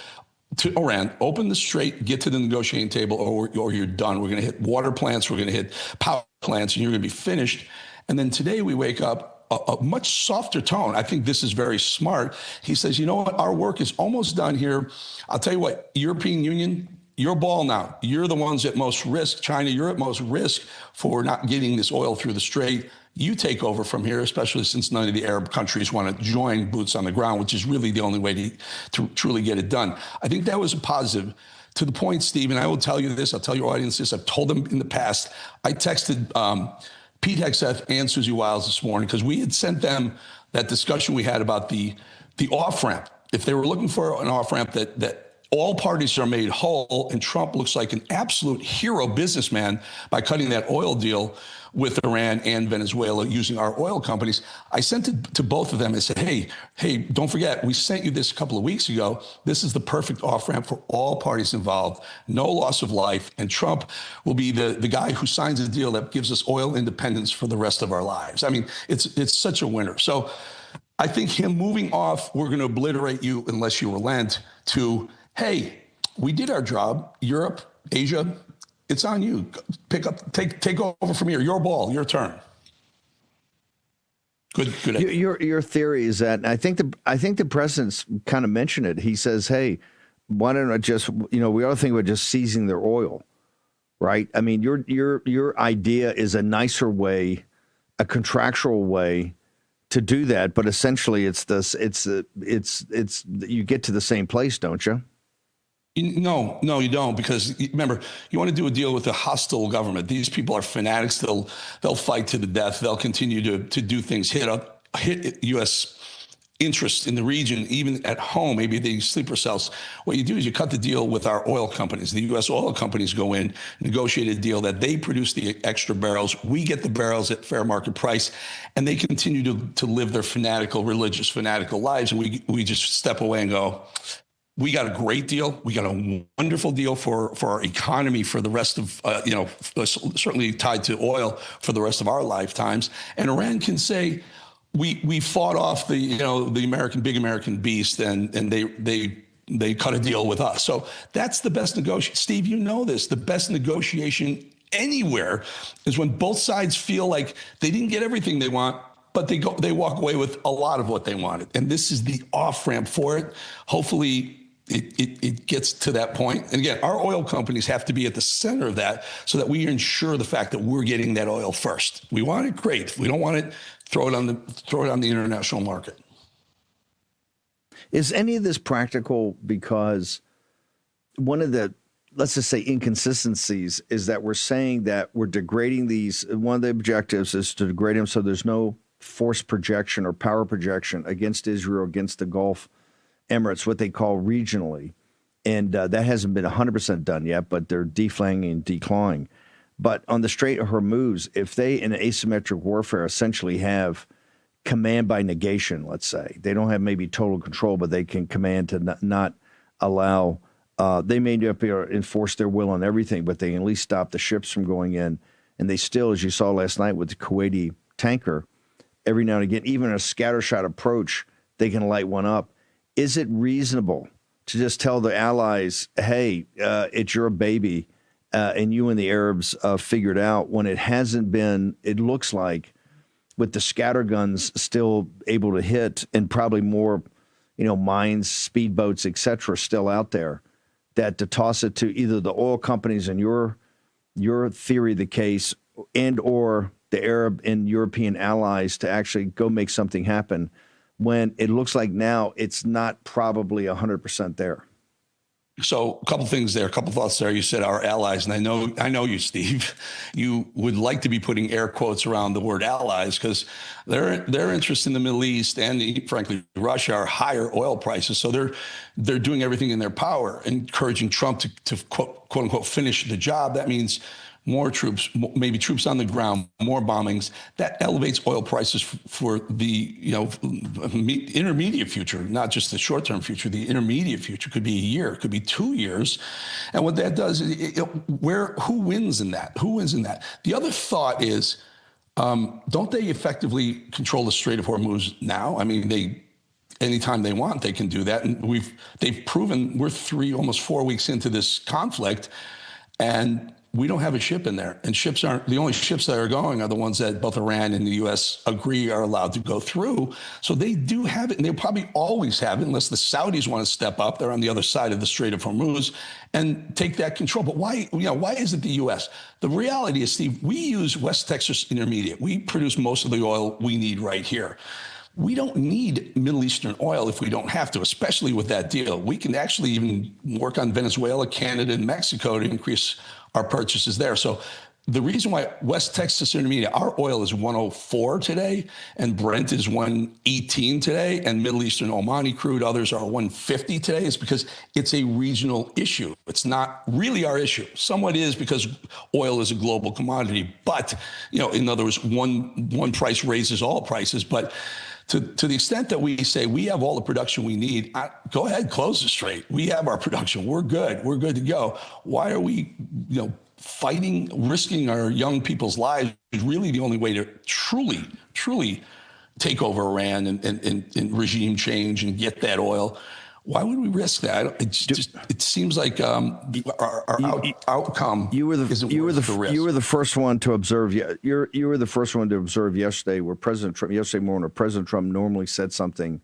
to Iran, open the strait, get to the negotiating table, or you're done. We're going to hit water plants, we're going to hit power plants, and you're going to be finished. And then today we wake up a much softer tone. I think this is very smart. He says, you know what? Our work is almost done here. I'll tell you what, European Union, your ball now. You're the ones at most risk. China, you're at most risk for not getting this oil through the strait. You take over from here, especially since none of the Arab countries want to join boots on the ground, which is really the only way to truly get it done. I think that was a positive. To the point, Steve, and I will tell you this, I'll tell your audience this, I've told them in the past. I texted Pete Hegseth and Susie Wiles this morning, because we had sent them that discussion we had about the off-ramp. If they were looking for an off-ramp that all parties are made whole, and Trump looks like an absolute hero businessman by cutting that oil deal with Iran and Venezuela using our oil companies, I sent it to both of them and said, hey, don't forget, we sent you this a couple of weeks ago. This is the perfect off-ramp for all parties involved, no loss of life, and Trump will be the guy who signs a deal that gives us oil independence for the rest of our lives. I mean, it's such a winner. So I think him moving off, we're going to obliterate you unless you relent, to, hey, we did our job, Europe, Asia, it's on you. Take over from here. Your ball, your turn. Good. Your theory is that, I think the president's kind of mentioned it. He says, hey, why don't I just, we ought to think about just seizing their oil, right? I mean, your idea is a nicer way, a contractual way to do that, but essentially it's you get to the same place, don't you? No, you don't, because remember, you want to do a deal with a hostile government. These people are fanatics. They'll fight to the death. They'll continue to do things, hit U.S. interests in the region, even at home. Maybe they sleeper cells. What you do is you cut the deal with our oil companies. The U.S. oil companies go in, negotiate a deal that they produce the extra barrels. We get the barrels at fair market price, and they continue to live their religious fanatical lives. And we just step away and go, we got a great deal. We got a wonderful deal for our economy for the rest of, certainly tied to oil for the rest of our lifetimes. And Iran can say, we fought off the big American beast, and they cut a deal with us. So that's the best negotiation. Steve, you know this. The best negotiation anywhere is when both sides feel like they didn't get everything they want, but they walk away with a lot of what they wanted. And this is the off-ramp for it. Hopefully it gets to that point. And again, our oil companies have to be at the center of that so that we ensure the fact that we're getting that oil first. We want it, great. If we don't want it, throw it on the international market. Is any of this practical? Because one of the, let's just say, inconsistencies is that we're saying that we're degrading these. One of the objectives is to degrade them so there's no force projection or power projection against Israel, against the Gulf Emirates, what they call regionally. And that hasn't been 100% done yet, but they're deflagging and declawing. But on the Strait of Hormuz, if they, in asymmetric warfare, essentially have command by negation, let's say, they don't have maybe total control, but they can command to not allow, they may not be able to enforce their will on everything, but they can at least stop the ships from going in And they still, as you saw last night with the Kuwaiti tanker, every now and again, even a scattershot approach, they can light one up. Is it reasonable to just tell the allies, hey, it's your baby, and you and the Arabs figured out, when it hasn't been, it looks like, with the scatter guns still able to hit and probably more, mines, speedboats, et cetera, still out there, that to toss it to either the oil companies in your theory of the case and or the Arab and European allies to actually go make something happen, when it looks like now it's not probably 100% there? So a couple things there, a couple thoughts there. You said our allies, and I know you, Steve. You would like to be putting air quotes around the word allies, because their interest in the Middle East and frankly Russia are higher oil prices. So they're doing everything in their power, encouraging Trump to quote unquote finish the job. That means more troops, maybe troops on the ground, more bombings. That elevates oil prices for the intermediate future, not just the short-term future. The intermediate future could be a year, could be 2 years. And what that does, who wins in that? Who wins in that? The other thought is, don't they effectively control the Strait of Hormuz now? I mean, anytime they want, they can do that. And they've proven we're almost 4 weeks into this conflict, and we don't have a ship in there. And the only ships that are going are the ones that both Iran and the U.S. agree are allowed to go through. So they do have it, and they'll probably always have it, unless the Saudis want to step up. They're on the other side of the Strait of Hormuz and take that control. But why is it the U.S.? The reality is, Steve, we use West Texas Intermediate. We produce most of the oil we need right here. We don't need Middle Eastern oil if we don't have to, especially with that deal. We can actually even work on Venezuela, Canada, and Mexico to increase our purchases there. So the reason why West Texas Intermediate, our oil is 104 today, and Brent is 118 today, and Middle Eastern Omani crude, others are 150 today, is because it's a regional issue. It's not really our issue. Somewhat is, because oil is a global commodity, but in other words, one price raises all prices. But to the extent that we say we have all the production we need, go ahead, close the strait. We have our production. We're good. We're good to go. Why are we, fighting, risking our young people's lives? Is really the only way to truly take over Iran and regime change and get that oil. Why would we risk that? It seems like our outcome. You were the first one to observe. You were the first one to observe yesterday, where yesterday morning, where President Trump normally said something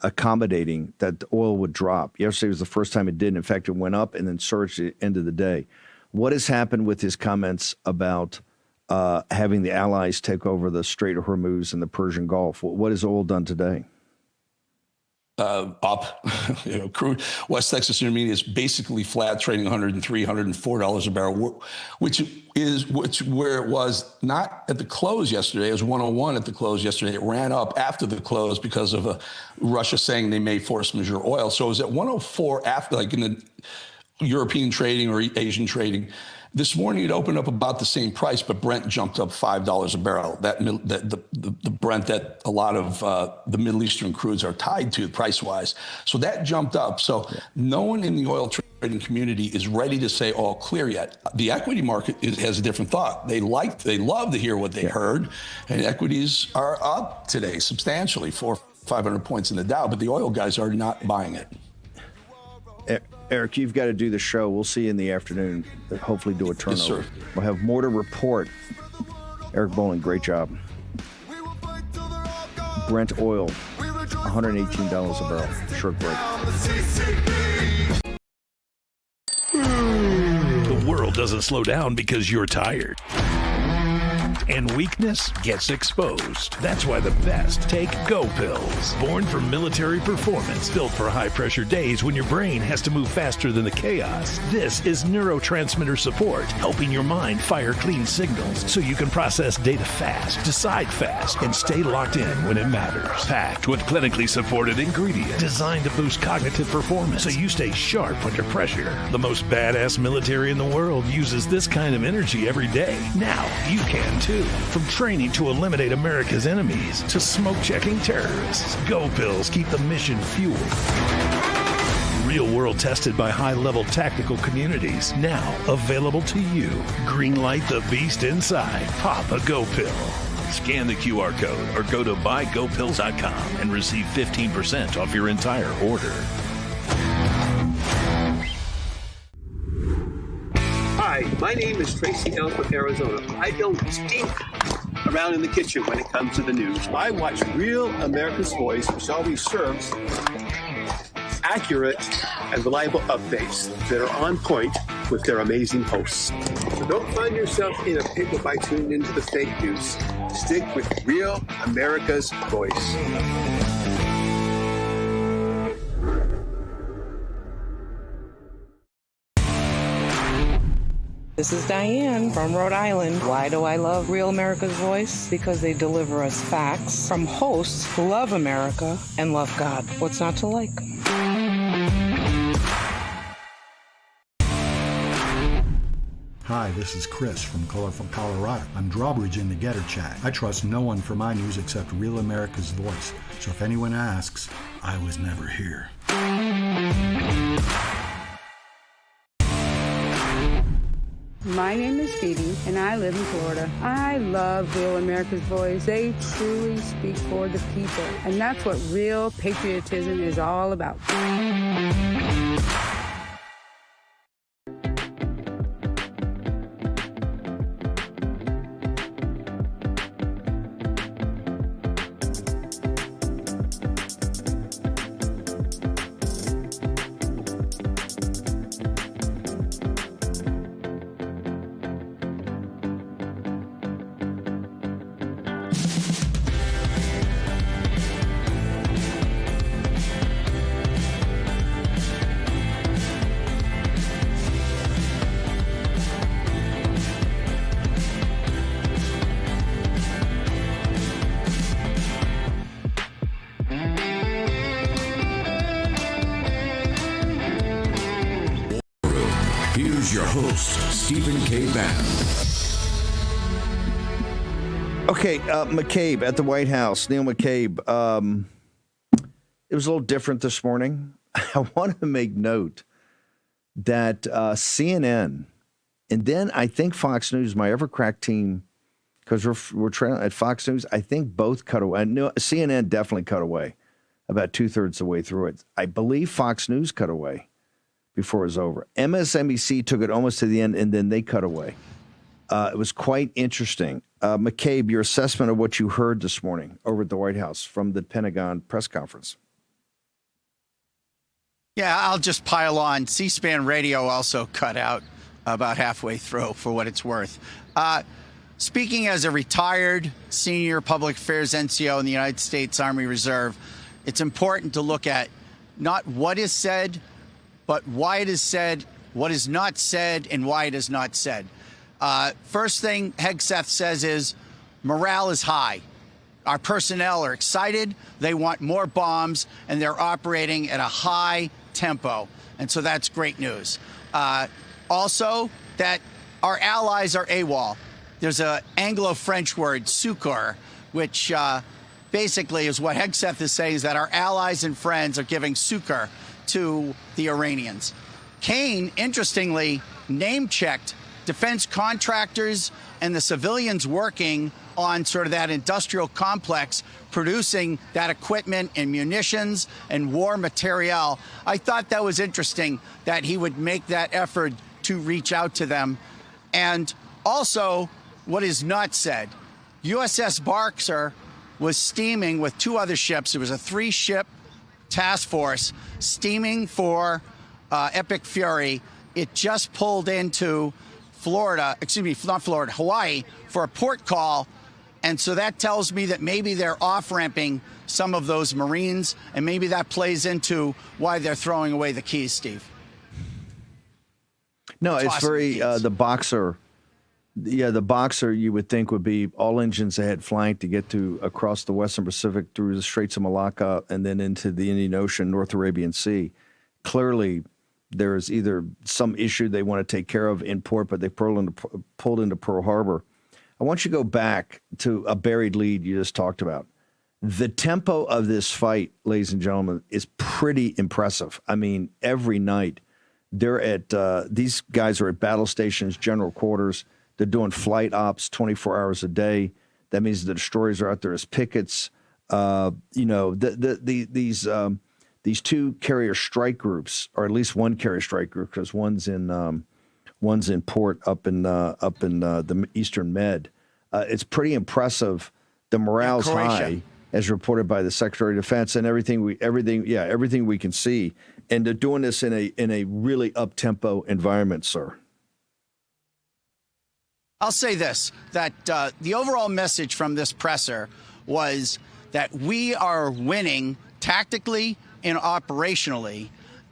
accommodating that the oil would drop. Yesterday was the first time it did. In fact, it went up and then surged at the end of the day. What has happened with his comments about having the allies take over the Strait of Hormuz and the Persian Gulf? What has oil done today? Up. Crude West Texas Intermediate is basically flat, trading $103, $104 a barrel, which where it was not at the close yesterday. It was 101 at the close yesterday. It ran up after the close because of Russia saying they may force majeure oil. So it was at 104 after, like in the European trading or Asian trading. This morning, it opened up about the same price, but Brent jumped up $5 a barrel. The Brent that a lot of the Middle Eastern crudes are tied to price-wise. So that jumped up. So no one in the oil trading community is ready to say all clear yet. The equity market has a different thought. They love to hear what they heard, and equities are up today substantially, 400-500 points in the Dow, but the oil guys are not buying it. Eric, you've got to do the show. We'll see you in the afternoon. Hopefully do a turnover. Yes, sir. We'll have more to report. Eric Bolling, great job. Brent oil, $118 a barrel. Short break. The world doesn't slow down because you're tired. And weakness gets exposed. That's why the best take Go Pills. Born for military performance, built for high-pressure days when your brain has to move faster than the chaos. This is neurotransmitter support, helping your mind fire clean signals so you can process data fast, decide fast, and stay locked in when it matters. Packed with clinically supported ingredients designed to boost cognitive performance so you stay sharp under pressure. The most badass military in the world uses this kind of energy every day. Now you can too. From training to eliminate America's enemies to smoke-checking terrorists, Go Pills keep the mission fueled. real-world tested by high-level tactical communities. Now available to you. Greenlight the beast inside. Pop a Go Pill. Scan the QR code or go to buygopills.com and receive 15% off your entire order. Hi, my name is Tracy L. from Arizona. I don't stink around in the kitchen when it comes to the news. I watch Real America's Voice, which always serves accurate and reliable updates that are on point with their amazing hosts. So don't find yourself in a pickle by tuning into the fake news. Stick with Real America's Voice. This is Diane from Rhode Island. Why do I love Real America's Voice? Because they deliver us facts from hosts who love America and love God. What's not to like? Hi, this is Chris from Colorado. I'm drawbridge in the Getter Chat. I trust no one for my news except Real America's Voice. So if anyone asks, I was never here. My name is Phoebe, and I live in Florida. I love Real America's Voice. They truly speak for the people, and that's what real patriotism is all about. Here's your host, Stephen K. Bannon. Okay, McCabe at the White House. Neil McCabe. It was a little different this morning. I want to make note that CNN and then I think Fox News, my ever-crack team, because we're trailing at Fox News, I think both cut away. No, CNN definitely cut away about two-thirds of the way through it. I believe Fox News cut away before it was over. MSNBC took it almost to the end, and then they cut away. It was quite interesting. McCabe, your assessment of what you heard this morning over at the White House from the Pentagon press conference. Yeah, I'll just pile on. C-SPAN radio also cut out about halfway through, for what it's worth. Speaking as a retired senior public affairs NCO in the United States Army Reserve, it's important to look at not what is said, but why it is said, what is not said, and why it is not said. First thing Hegseth says is morale is high. Our personnel are excited. They want more bombs, and they're operating at a high tempo. And so that's great news. Also, that our allies are AWOL. There's an Anglo-French word, succor, which basically is what Hegseth is saying, is that our allies and friends are giving succor to the Iranians. Kane, interestingly, name-checked defense contractors and the civilians working on sort of that industrial complex, producing that equipment and munitions and war materiel. I thought that was interesting that he would make that effort to reach out to them. And also, what is not said, USS Boxer was steaming with two other ships. It was a 3-ship task force steaming for Epic Fury. It just pulled into Florida, excuse me, not Florida, Hawaii, for a port call. And so that tells me that maybe they're off-ramping some of those Marines, and maybe that plays into why they're throwing away the keys, Steve. No, it's very, the Boxer, the Boxer you would think would be all engines ahead flying to get to across the Western Pacific through the Straits of Malacca and then into the Indian Ocean, North Arabian Sea. Clearly, there is either some issue they want to take care of in port, but they pulled into Pearl Harbor. I want you to go back to a buried lead you just talked about. The tempo of this fight, ladies and gentlemen, is pretty impressive. I mean, every night they're at these guys are at battle stations, general quarters. They're doing flight ops 24 hours a day. That means the destroyers are out there as pickets. These two carrier strike groups, or at least one carrier strike group, because one's in port up in the Eastern Med. It's pretty impressive. The morale's high, as reported by the Secretary of Defense, and everything we can see. And they're doing this in a really up-tempo environment, sir. I'll say this, that the overall message from this presser was that we are winning tactically and operationally,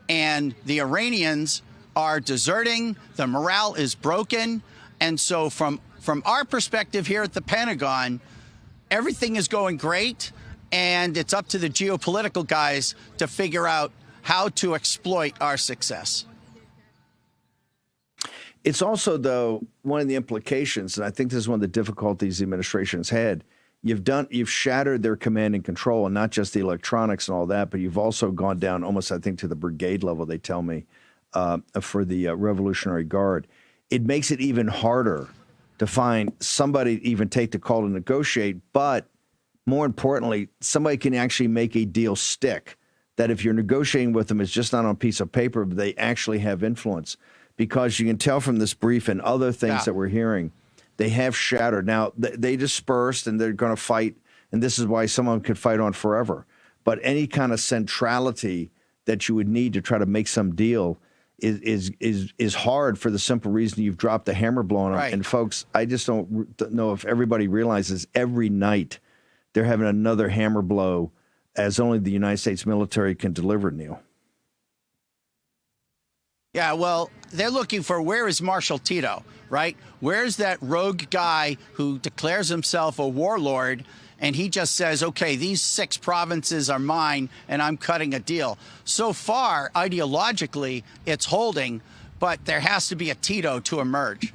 and the Iranians are deserting, the morale is broken, and so from our perspective here at the Pentagon, everything is going great, and it's up to the geopolitical guys to figure out how to exploit our success. It's also, though, one of the implications, and I think this is one of the difficulties the administration's had. You've shattered their command and control, and not just the electronics and all that, but you've also gone down almost, I think, to the brigade level, they tell me, for the Revolutionary Guard. It makes it even harder to find somebody to even take the call to negotiate, but more importantly, somebody can actually make a deal stick, that if you're negotiating with them, it's just not on a piece of paper, but they actually have influence. Because you can tell from this brief and other things that we're hearing, they have shattered. Now, they dispersed, and they're going to fight, and this is why some of them could fight on forever. But any kind of centrality that you would need to try to make some deal is hard, for the simple reason you've dropped the hammer blow on them. And, folks, I just don't know if everybody realizes every night they're having another hammer blow, as only the United States military can deliver, Neil. Yeah, well, they're looking for, where is Marshal Tito, right? Where's that rogue guy who declares himself a warlord, and he just says, okay, these 6 provinces are mine, and I'm cutting a deal. So far, ideologically, it's holding, but there has to be a Tito to emerge.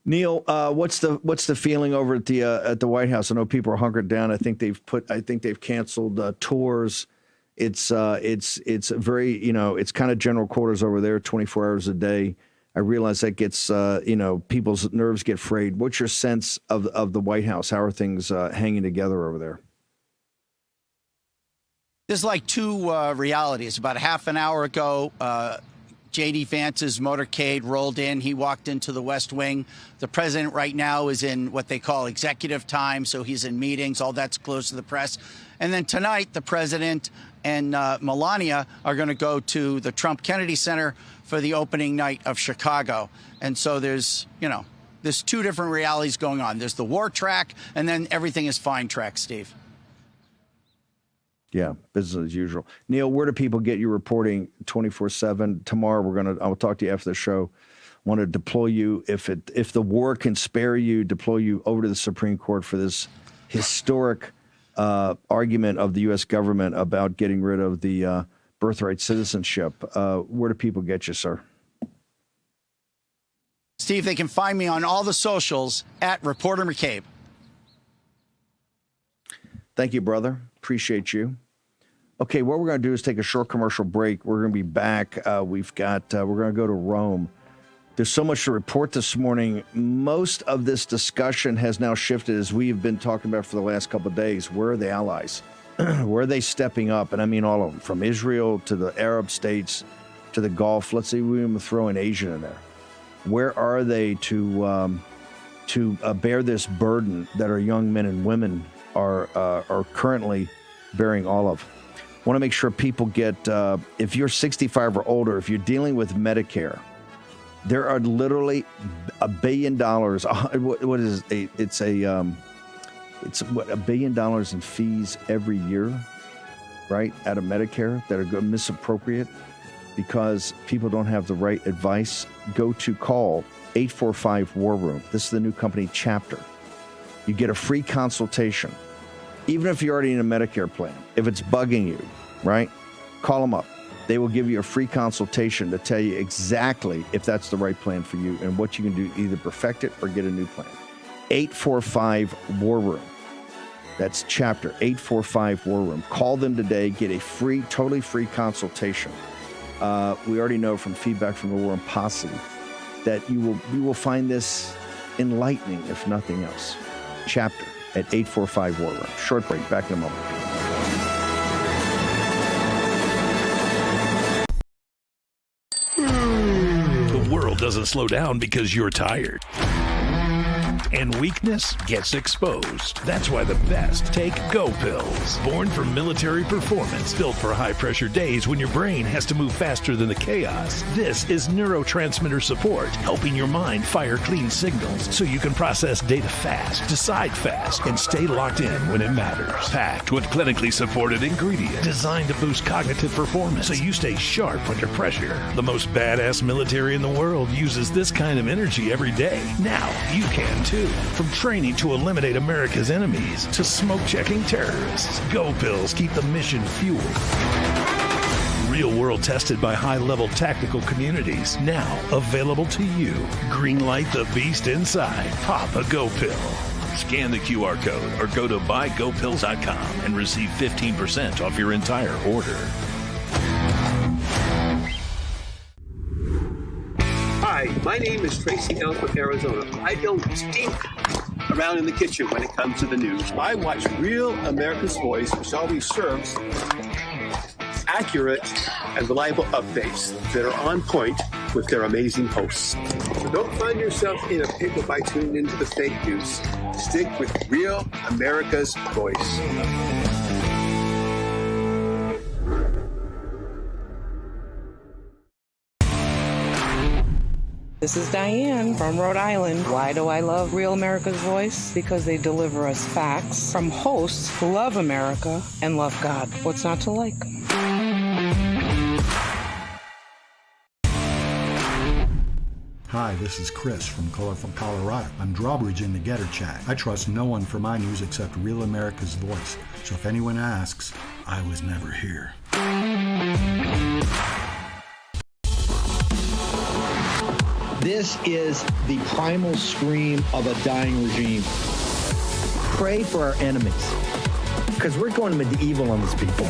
Neil, what's the feeling over at the White House? I know people are hunkered down. I think they've canceled tours. It's very, it's kind of general quarters over there, 24 hours a day. I realize that gets, people's nerves get frayed. What's your sense of the White House? How are things hanging together over there? There's like two realities. About a half an hour ago, J.D. Vance's motorcade rolled in. He walked into the West Wing. The president right now is in what they call executive time, so he's in meetings. All that's closed to the press. And then tonight, the president and Melania are going to go to the Trump Kennedy Center for the opening night of Chicago. And so there's 2 different realities going on. There's the war track, and then everything is fine track, Steve. Yeah, business as usual. Neil, where do people get you reporting 24/7? Tomorrow, I'll talk to you after the show. Want to deploy you, if the war can spare you, deploy you over to the Supreme Court for this historic argument of the U.S. government about getting rid of the birthright citizenship. Where do people get you, sir? Steve, they can find me on all the socials at Reporter McCabe. Thank you, brother. Appreciate you. Okay, what we're going to do is take a short commercial break. We're going to be back. We're going to go to Rome. There's so much to report this morning. Most of this discussion has now shifted, as we've been talking about for the last couple of days. Where are the allies? Where are they stepping up? And I mean all of them, from Israel to the Arab states to the Gulf. Let's see, we even throw in Asia in there. Where are they to bear this burden that our young men and women are currently bearing all of? I want to make sure people get, if you're 65 or older, if you're dealing with Medicare, there are literally $1 billion. What is it? It's $1 billion in fees every year, right, out of Medicare that are misappropriate because people don't have the right advice. Call 845 warroom. This is the new company Chapter. You get a free consultation, even if you're already in a Medicare plan. If it's bugging you, right, call them up. They will give you a free consultation to tell you exactly if that's the right plan for you and what you can do to either perfect it or get a new plan. 845 warroom. That's chapter 845 War Room. Call them today. Get a free, totally free consultation. We already know from feedback from the War Room Posse that you will find this enlightening, if nothing else. Chapter at 845 War Room. Short break. Back in a moment. The world doesn't slow down because you're tired. And weakness gets exposed. That's why the best take Go Pills. Born for military performance, built for high-pressure days when your brain has to move faster than the chaos. This is neurotransmitter support, helping your mind fire clean signals so you can process data fast, decide fast, and stay locked in when it matters. Packed with clinically supported ingredients designed to boost cognitive performance so you stay sharp under pressure. The most badass military in the world uses this kind of energy every day. Now you can too. From training to eliminate America's enemies to smoke-checking terrorists, Go Pills keep the mission fueled. Real world tested by high-level tactical communities. Now available to you. Greenlight the beast inside. Pop a Go Pill. Scan the QR code or go to buygopills.com and receive 15% off your entire order. Hi, my name is Tracy L. from Arizona. I don't stink around in the kitchen when it comes to the news. I watch Real America's Voice, which always serves accurate and reliable updates that are on point with their amazing hosts. So don't find yourself in a pickle by tuning into the fake news. Stick with Real America's Voice. This is Diane from Rhode Island. Why do I love Real America's Voice? Because they deliver us facts from hosts who love America and love God. What's not to like? Hi, this is Chris from Colorado. I'm drawbridge in the Getter Chat. I trust no one for my news except Real America's Voice. So if anyone asks, I was never here. This is the primal scream of a dying regime. Pray for our enemies, because we're going medieval on these people.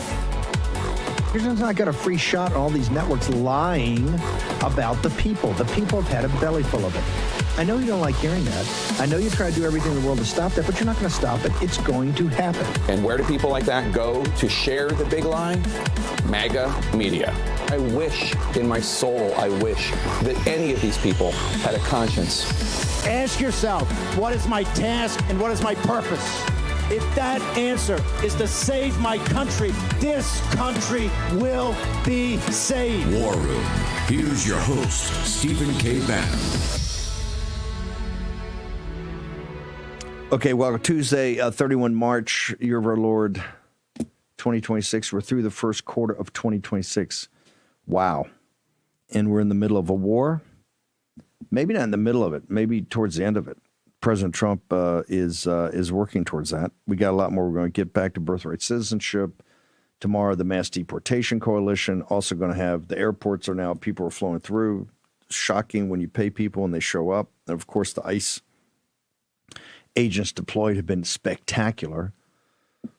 You're just not got a free shot on all these networks lying about the people. The people have had a belly full of it. I know you don't like hearing that. I know you try to do everything in the world to stop that, but you're not going to stop it. It's going to happen. And where do people like that go to share the big lie? MAGA media. I wish in my soul, I wish that any of these people had a conscience. Ask yourself, what is my task and what is my purpose? If that answer is to save my country, this country will be saved. War Room. Here's your host, Stephen K. Bannon. Okay, well, Tuesday, 31 March, year of our Lord, 2026. We're through the first quarter of 2026. Wow. And we're in the middle of a war. Maybe not in the middle of it, maybe towards the end of it. President Trump is working towards that. We got a lot more. We're going to get back to birthright citizenship. Tomorrow, the mass deportation coalition. Also going to have, the airports are now, people are flowing through. Shocking when you pay people and they show up. And of course, the ICE agents deployed have been spectacular.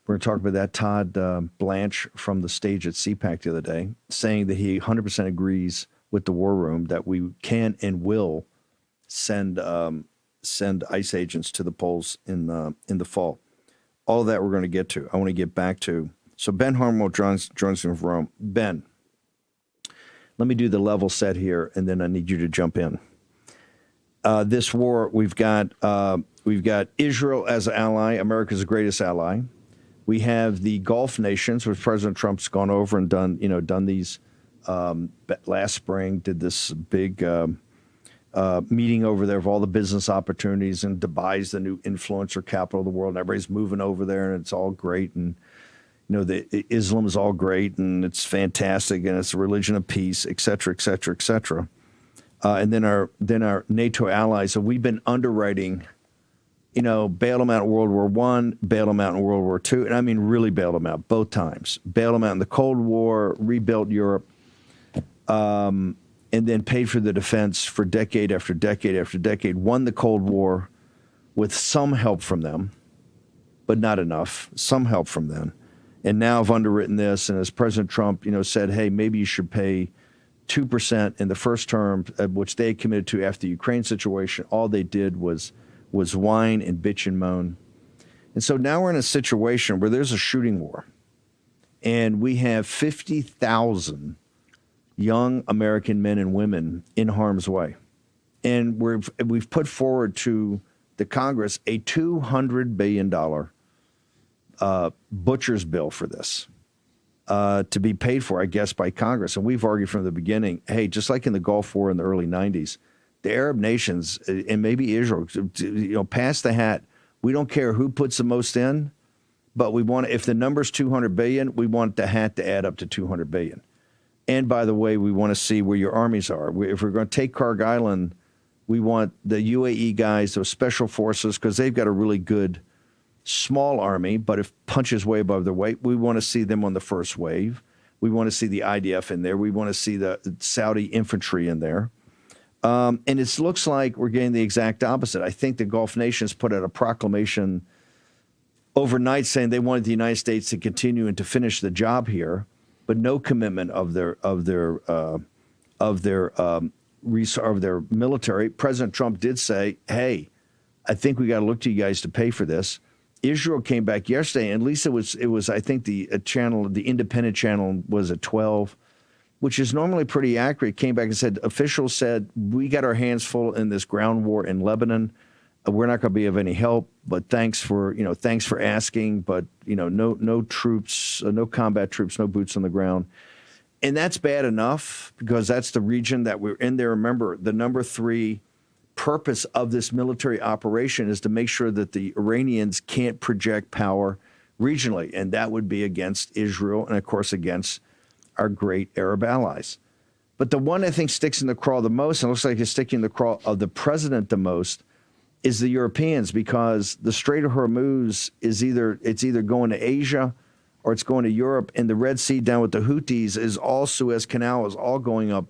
We're going to talk about that. Todd Blanche from the stage at CPAC the other day, saying that he 100% agrees with the War Room that we can and will send ICE agents to the polls in the fall. All of that we're going to get to. I want to get back to. So Ben Harmwell joins me from Rome. Ben, let me do the level set here, and then I need you to jump in. This war, we've got Israel as an ally, America's greatest ally. We have the Gulf nations, which President Trump's gone over and done these last spring, did this big meeting over there of all the business opportunities, and Dubai's the new influencer capital of the world, and everybody's moving over there, and it's all great, and the Islam is all great, and it's fantastic, and it's a religion of peace, et cetera, et cetera, et cetera. And then our NATO allies. So we've been underwriting, bail them out in World War I, bail them out in World War II, and I mean really bail them out both times. Bail them out in the Cold War, rebuilt Europe, and then paid for the defense for decade after decade after decade, won the Cold War with some help from them, but not enough. Some help from then. And now I've underwritten this, and as President Trump, said, hey, maybe you should pay 2% in the first term, which they committed to after the Ukraine situation. All they did was whine and bitch and moan. And so now we're in a situation where there's a shooting war, and we have 50,000 young American men and women in harm's way. And we've put forward to the Congress a $200 billion butcher's bill for this to be paid for, I guess, by Congress. And we've argued from the beginning, hey, just like in the Gulf War in the early 90s, the Arab nations and maybe Israel, pass the hat. We don't care who puts the most in, but we want, if the number's $200 billion, we want the hat to add up to $200 billion. And by the way, we want to see where your armies are. If we're going to take Karg Island, we want the UAE guys, those special forces, because they've got a really good small army, but if punches way above their weight, we want to see them on the first wave. We want to see the IDF in there. We want to see the Saudi infantry in there. And it looks like we're getting the exact opposite. I think the Gulf nations put out a proclamation overnight saying they wanted the United States to continue and to finish the job here, but no commitment of their military. President Trump did say, hey, I think we got to look to you guys to pay for this. Israel came back yesterday, and at least it was I think the independent channel was at 12, which is normally pretty accurate. Came back and said, officials said, we got our hands full in this ground war in Lebanon. We're not going to be of any help, but thanks for asking, but no troops, no combat troops, no boots on the ground. And that's bad enough because that's the region that we're in there. Remember, the number 3 purpose of this military operation is to make sure that the Iranians can't project power regionally, and that would be against Israel and, of course, against our great Arab allies. But the one I think sticks in the craw the most, and looks like it's sticking in the craw of the president the most, is the Europeans, because the Strait of Hormuz is either going to Asia or it's going to Europe, and the Red Sea down with the Houthis is all Suez Canal is all going up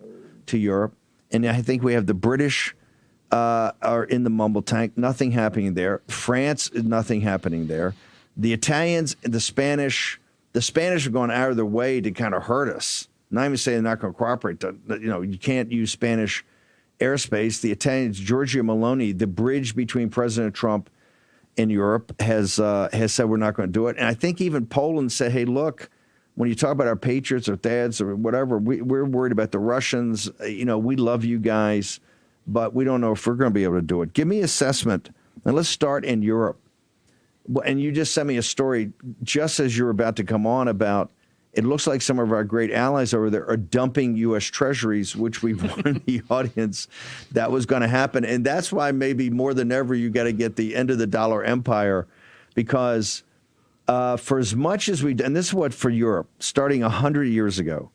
to Europe. And I think we have the British are in the mumble tank, nothing happening there. France, nothing happening there. The Italians, the Spanish are going out of their way to kind of hurt us. Not even saying they're not going to cooperate. You can't use Spanish airspace. The Italians, Giorgia Meloni, the bridge between President Trump and Europe, has said we're not going to do it. And I think even Poland said, hey, look, when you talk about our patriots or dads or whatever, we're worried about the Russians. We love you guys, but we don't know if we're going to be able to do it. Give me assessment, and let's start in Europe. And you just sent me a story just as you're about to come on about, it looks like some of our great allies over there are dumping U.S. treasuries, which we warned the audience that was going to happen. And that's why maybe more than ever you got to get the end of the dollar empire, because for as much as and this is what for Europe, starting 100 years ago,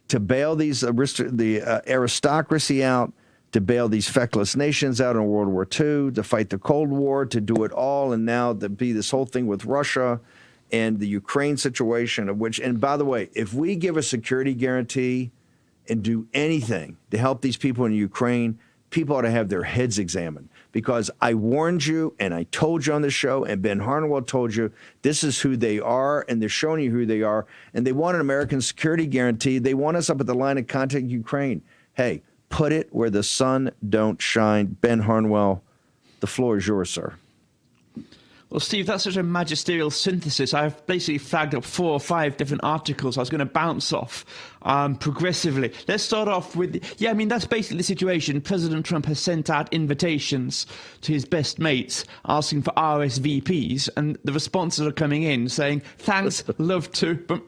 to bail the aristocracy out, to bail these feckless nations out in World War II, to fight the Cold War, to do it all, and now to be this whole thing with Russia and the Ukraine situation, and by the way, if we give a security guarantee and do anything to help these people in Ukraine, people ought to have their heads examined, because I warned you and I told you on the show, and Ben Harnwell told you, this is who they are, and they're showing you who they are, and they want an American security guarantee. They want us up at the line of contact Ukraine. Hey, put it where the sun don't shine. Ben Harnwell, the floor is yours, sir. Well, Steve, that's such a magisterial synthesis. I've basically flagged up 4 or 5 different articles I was going to bounce off progressively. Let's start off with, that's basically the situation. President Trump has sent out invitations to his best mates asking for RSVPs, and the responses are coming in saying, thanks, love to, but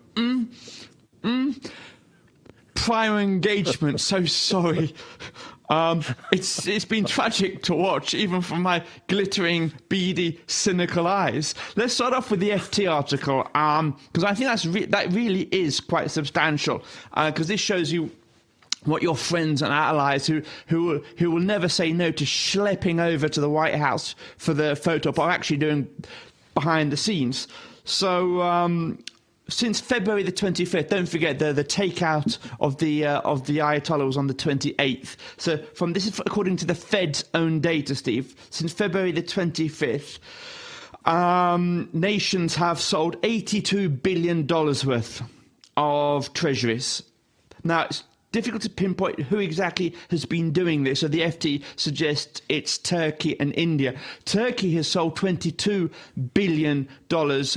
prior engagement, so sorry. It's been tragic to watch, even from my glittering, beady, cynical eyes. Let's start off with the FT article, because I think that really is quite substantial, because this shows you what your friends and allies who will never say no to schlepping over to the White House for the photo op are actually doing behind the scenes. So since February the 25th, don't forget the takeout of the Ayatollah was on the 28th. So this is according to the Fed's own data, Steve. Since February the 25th, nations have sold $82 billion worth of treasuries. Now, it's difficult to pinpoint who exactly has been doing this. So the FT suggests it's Turkey and India. Turkey has sold $22 billion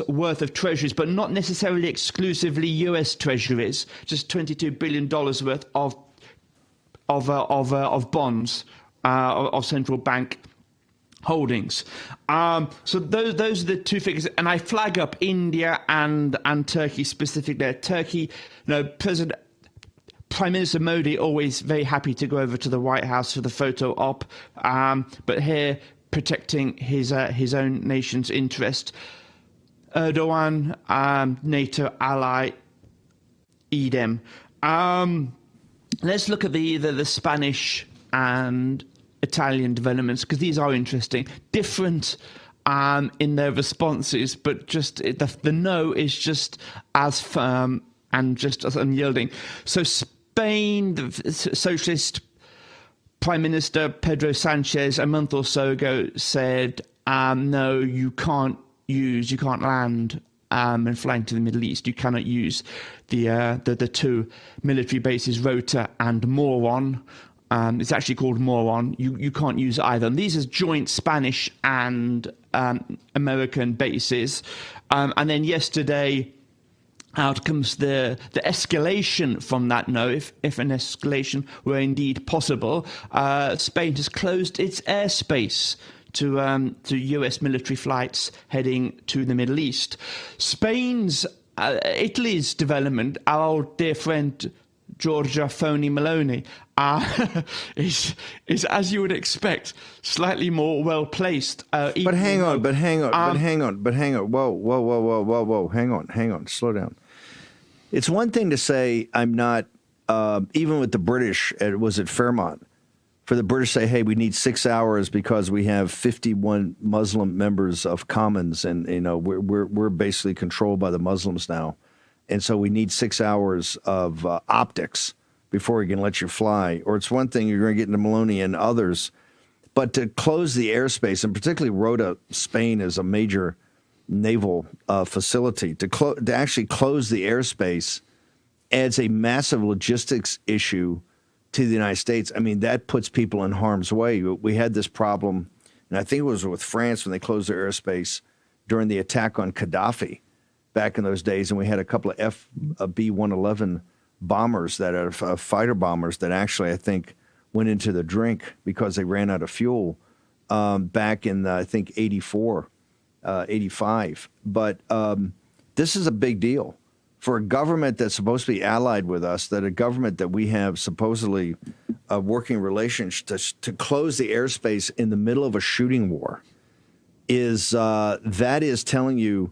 worth of treasuries, but not necessarily exclusively US treasuries, just $22 billion worth of bonds, of central bank holdings. So those are the two figures, and I flag up India and Turkey specifically. Turkey, Prime Minister Modi always very happy to go over to the White House for the photo op, but here protecting his own nation's interest. Erdogan, NATO ally, idem. Let's look at the Spanish and Italian developments, because these are interesting, different in their responses, but just the no is just as firm and just as unyielding. So Spain, the socialist Prime Minister Pedro Sanchez a month or so ago said, no, you can't land and fly into the Middle East. You cannot use the two military bases, Rota and Moron. It's actually called Moron. You can't use either. And these are joint Spanish and American bases. And then yesterday, out comes the escalation from that no. If an escalation were indeed possible, Spain has closed its airspace to US military flights heading to the Middle East. Italy's development, our old dear friend Giorgia Phony Maloney, is as you would expect, slightly more well placed. But hang on. Whoa, hang on, slow down. It's one thing to say I'm not, even with the British, was it Fairmont, for the British to say, hey, we need 6 hours because we have 51 Muslim members of Commons, and we're basically controlled by the Muslims now, and so we need 6 hours of optics before we can let you fly. Or it's one thing, you're going to get into Maloney and others, but to close the airspace, and particularly Rota, Spain, is a major naval facility, to actually close the airspace adds a massive logistics issue to the United States. I mean, that puts people in harm's way. We had this problem, and I think it was with France when they closed their airspace during the attack on Gaddafi back in those days, and we had a couple of B-111 bombers that are fighter bombers that actually, I think, went into the drink because they ran out of fuel back in, I think, 84, 85. But this is a big deal for a government that's supposed to be allied with us, that a government that we have supposedly working relations to close the airspace in the middle of a shooting war that is telling you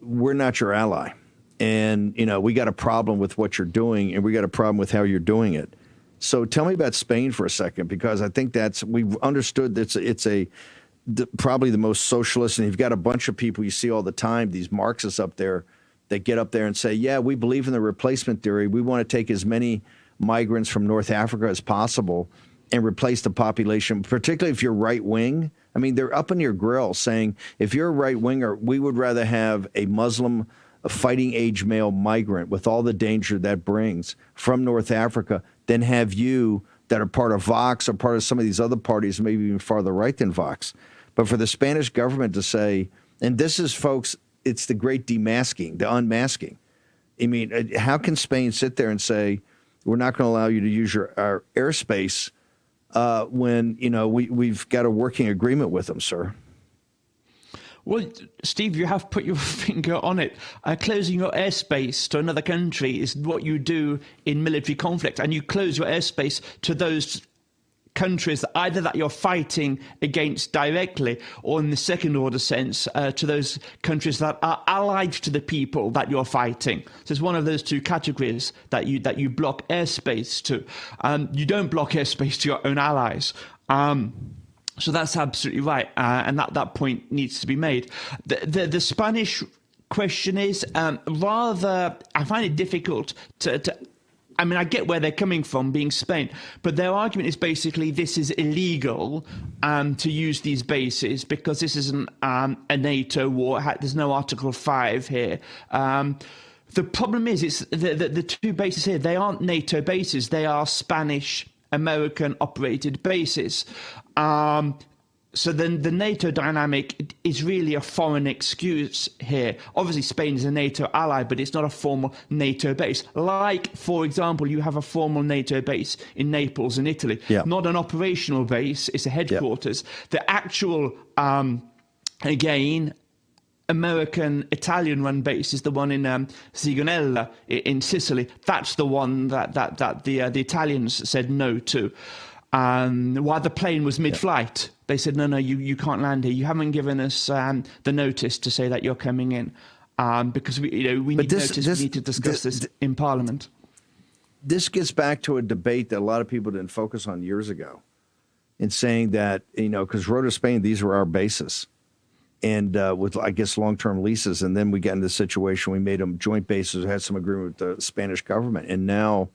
we're not your ally. And, we got a problem with what you're doing, and we got a problem with how you're doing it. So tell me about Spain for a second, because I think we've understood that it's probably the most socialist, and you've got a bunch of people you see all the time, these Marxists up there, that get up there and say, yeah, we believe in the replacement theory. We want to take as many migrants from North Africa as possible and replace the population, particularly if you're right wing. I mean, they're up in your grill saying, if you're a right winger, we would rather have a Muslim, a fighting age male migrant with all the danger that brings from North Africa than have you that are part of Vox or part of some of these other parties, maybe even farther right than Vox. But for the Spanish government to say, and this is, folks, it's the great demasking, the unmasking. I mean, how can Spain sit there and say, we're not going to allow you to use our airspace when, we've got a working agreement with them, sir? Well, Steve, you have put your finger on it. Closing your airspace to another country is what you do in military conflict, and you close your airspace to those countries either that you're fighting against directly, or in the second order sense, to those countries that are allied to the people that you're fighting. So it's one of those two categories that you block airspace to. You don't block airspace to your own allies. So that's absolutely right, and that point needs to be made. The Spanish question is rather, I find it difficult to I mean, I get where they're coming from, being Spain, but their argument is basically this is illegal to use these bases because this isn't a NATO war. There's no Article 5 here. The problem is, it's the two bases here, they aren't NATO bases. They are Spanish-American-operated bases. So then the NATO dynamic is really a foreign excuse here. Obviously, Spain is a NATO ally, but it's not a formal NATO base. Like, for example, you have a formal NATO base in Naples in Italy. Yeah. Not an operational base, it's a headquarters. Yeah. The actual, again, American-Italian-run base is the one in Sigonella in Sicily. That's the one that the Italians said no to. While the plane was mid-flight, they said, no, you can't land here. You haven't given us the notice to say that you're coming in because we need notice. We need to discuss this in Parliament. This gets back to a debate that a lot of people didn't focus on years ago in saying that, because Rota, Spain, these were our bases. And with, I guess, long-term leases. And then we got into the situation, we made them joint bases, had some agreement with the Spanish government. And now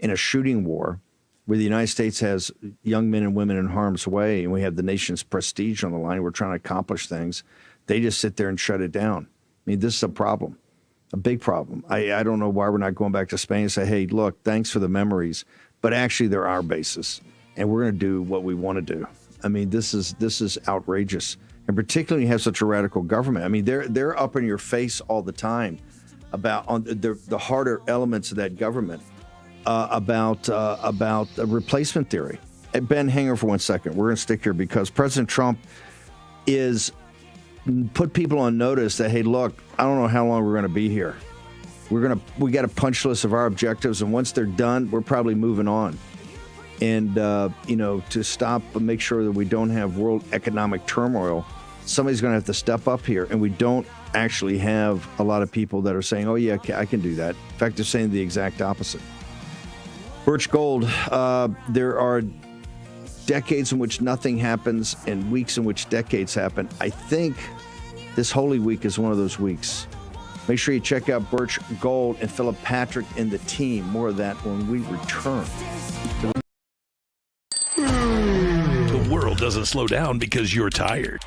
in a shooting war, where the United States has young men and women in harm's way, and we have the nation's prestige on the line, we're trying to accomplish things, they just sit there and shut it down. I mean, this is a problem, a big problem. I don't know why we're not going back to Spain and say, hey, look, thanks for the memories, but actually they're our bases, and we're going to do what we want to do. I mean, this is outrageous, and particularly you have such a radical government. I mean, they're up in your face all the time about the harder elements of that government. About replacement theory. And Ben, hang on for 1 second. We're going to stick here because President Trump is put people on notice that, hey, look, I don't know how long we're going to be here. We got a punch list of our objectives, and once they're done, we're probably moving on. And to stop and make sure that we don't have world economic turmoil, somebody's going to have to step up here, and we don't actually have a lot of people that are saying, oh yeah, I can do that. In fact, they're saying the exact opposite. Birch Gold, there are decades in which nothing happens and weeks in which decades happen. I think this Holy Week is one of those weeks. Make sure you check out Birch Gold and Philip Patrick and the team. More of that when we return. The world doesn't slow down because you're tired.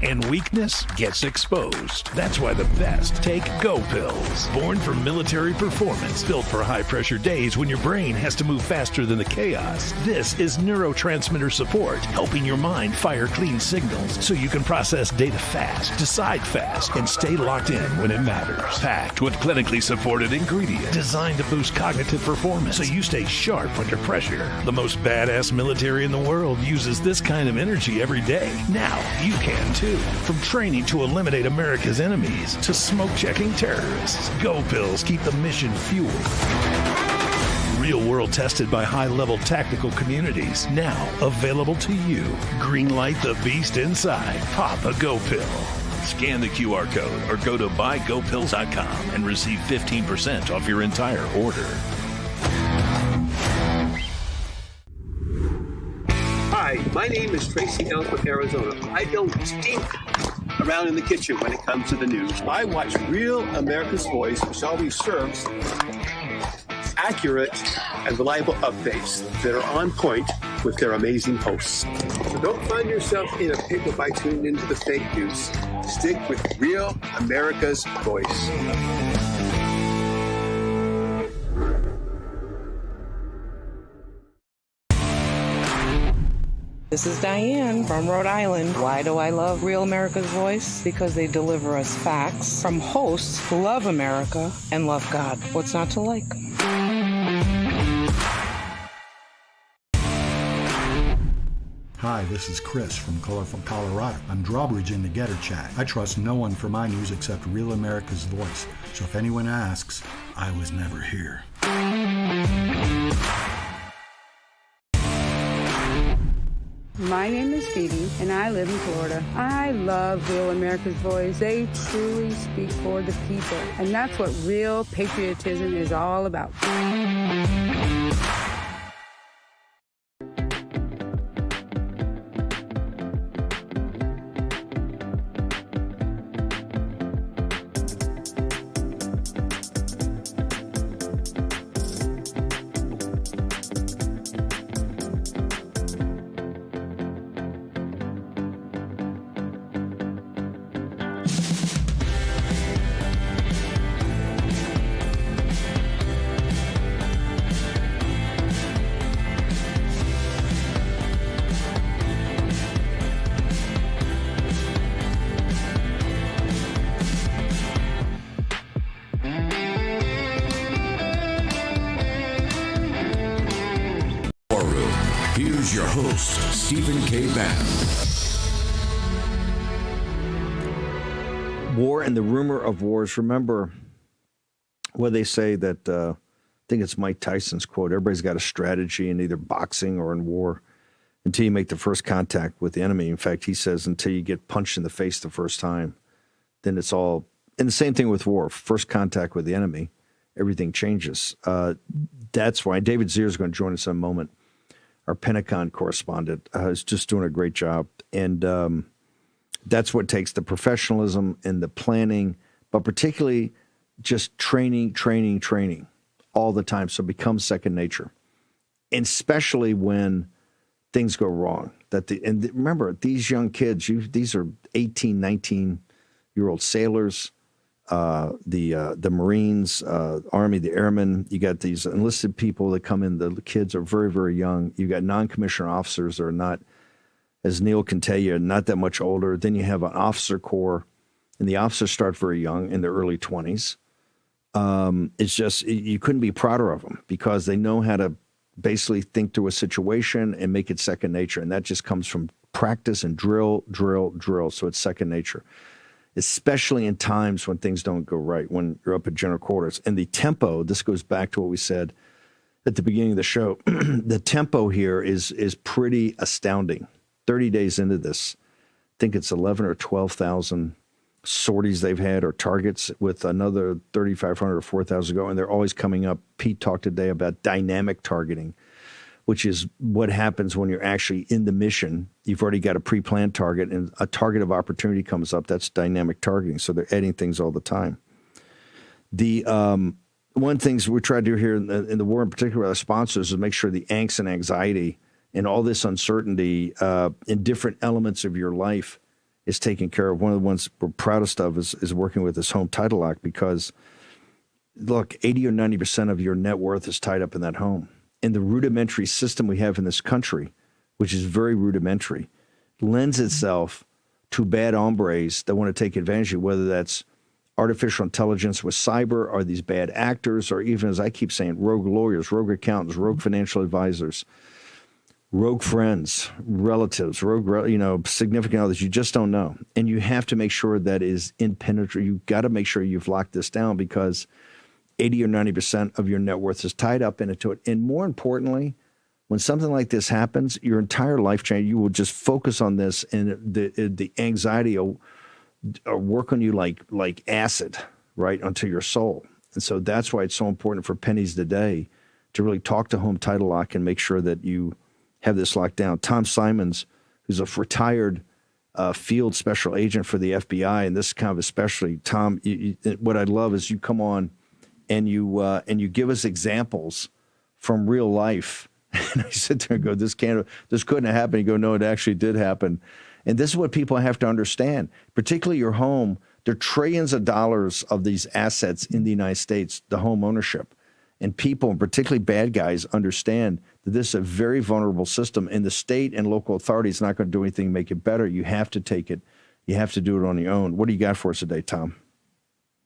And weakness gets exposed. That's why the best take Go Pills. Born for military performance, built for high-pressure days when your brain has to move faster than the chaos. This is neurotransmitter support, helping your mind fire clean signals so you can process data fast, decide fast, and stay locked in when it matters. Packed with clinically supported ingredients designed to boost cognitive performance so you stay sharp under pressure. The most badass military in the world uses this kind of energy every day. Now you can too. From training to eliminate America's enemies to smoke-checking terrorists, Go Pills keep the mission fueled. Real world tested by high-level tactical communities. Now available to you. Greenlight the beast inside. Pop a Go Pill. Scan the QR code or go to buygopills.com and receive 15% off your entire order. Hi, my name is Tracy L. from Arizona. I don't stink around in the kitchen when it comes to the news. I watch Real America's Voice, which always serves accurate and reliable updates that are on point with their amazing hosts. So don't find yourself in a pickle by tuning into the fake news. Stick with Real America's Voice. This is Diane from Rhode Island. Why do I love Real America's Voice? Because they deliver us facts from hosts who love America and love God. What's not to like? Hi, this is Chris from Colorful Colorado. I'm drawbridge in the Getter Chat. I trust no one for my news except Real America's Voice. So if anyone asks, I was never here. My name is Phoebe, and I live in Florida. I love Real America's Voice. They truly speak for the people, and that's what real patriotism is all about. host, Stephen K. Bannon. War and the rumor of wars. Remember what they say that, I think it's Mike Tyson's quote, everybody's got a strategy in either boxing or in war until you make the first contact with the enemy. In fact, he says until you get punched in the face the first time, then it's all, and the same thing with war. First contact with the enemy, everything changes. That's why David Zier is going to join us in a moment. Our Pentagon correspondent is just doing a great job. And that's what takes the professionalism and the planning, but particularly just training all the time. So it becomes second nature. And especially when things go wrong. Remember, these young kids, these are 18, 19-year-old sailors, the Marines, Army, the Airmen. You got these enlisted people that come in. The kids are very, very young. You got non-commissioned officers that are not, as Neil can tell you, not that much older. Then you have an officer corps, and the officers start very young in their early 20s. It's just, you couldn't be prouder of them because they know how to basically think through a situation and make it second nature. And that just comes from practice and drill. So it's second nature, especially in times when things don't go right, when you're up at general quarters. And the tempo, this goes back to what we said at the beginning of the show. The tempo here is pretty astounding. 30 days into this, I think it's 11 or 12,000 sorties they've had or targets with another 3,500 or 4,000 go. And they're always coming up. Pete talked today about dynamic targeting, which is what happens when you're actually in the mission. You've already got a pre-planned target and a target of opportunity comes up. That's dynamic targeting. So they're adding things all the time. The one things we try to do here in the war, in particular with our sponsors, is make sure the angst and anxiety and all this uncertainty in different elements of your life is taken care of. One of the ones we're proudest of is working with this home title lock because, look, 80 or 90% of your net worth is tied up in that home. And the rudimentary system we have in this country, which is very rudimentary, lends itself to bad hombres that want to take advantage of, whether that's artificial intelligence with cyber or these bad actors, or even, as I keep saying, rogue lawyers, rogue accountants, rogue financial advisors, rogue friends, relatives, rogue, significant others. You just don't know. And you have to make sure that is impenetrable. You've got to make sure you've locked this down because 80 or 90% of your net worth is tied up into it. And more importantly, when something like this happens, your entire life changes. You will just focus on this, and the anxiety will work on you like acid, right, onto your soul. And so that's why it's so important for pennies today to really talk to Home Title Lock and make sure that you have this locked down. Tom Simons, who's a retired field special agent for the FBI, and this kind of especially, Tom, what I love is you come on and you give us examples from real life. And I sit there and go, this couldn't have happened. You go, no, it actually did happen. And this is what people have to understand, particularly your home. There are trillions of dollars of these assets in the United States, the home ownership. And people, and particularly bad guys, understand that this is a very vulnerable system, and the state and local authorities are not going to do anything to make it better. You have to take it. You have to do it on your own. What do you got for us today, Tom?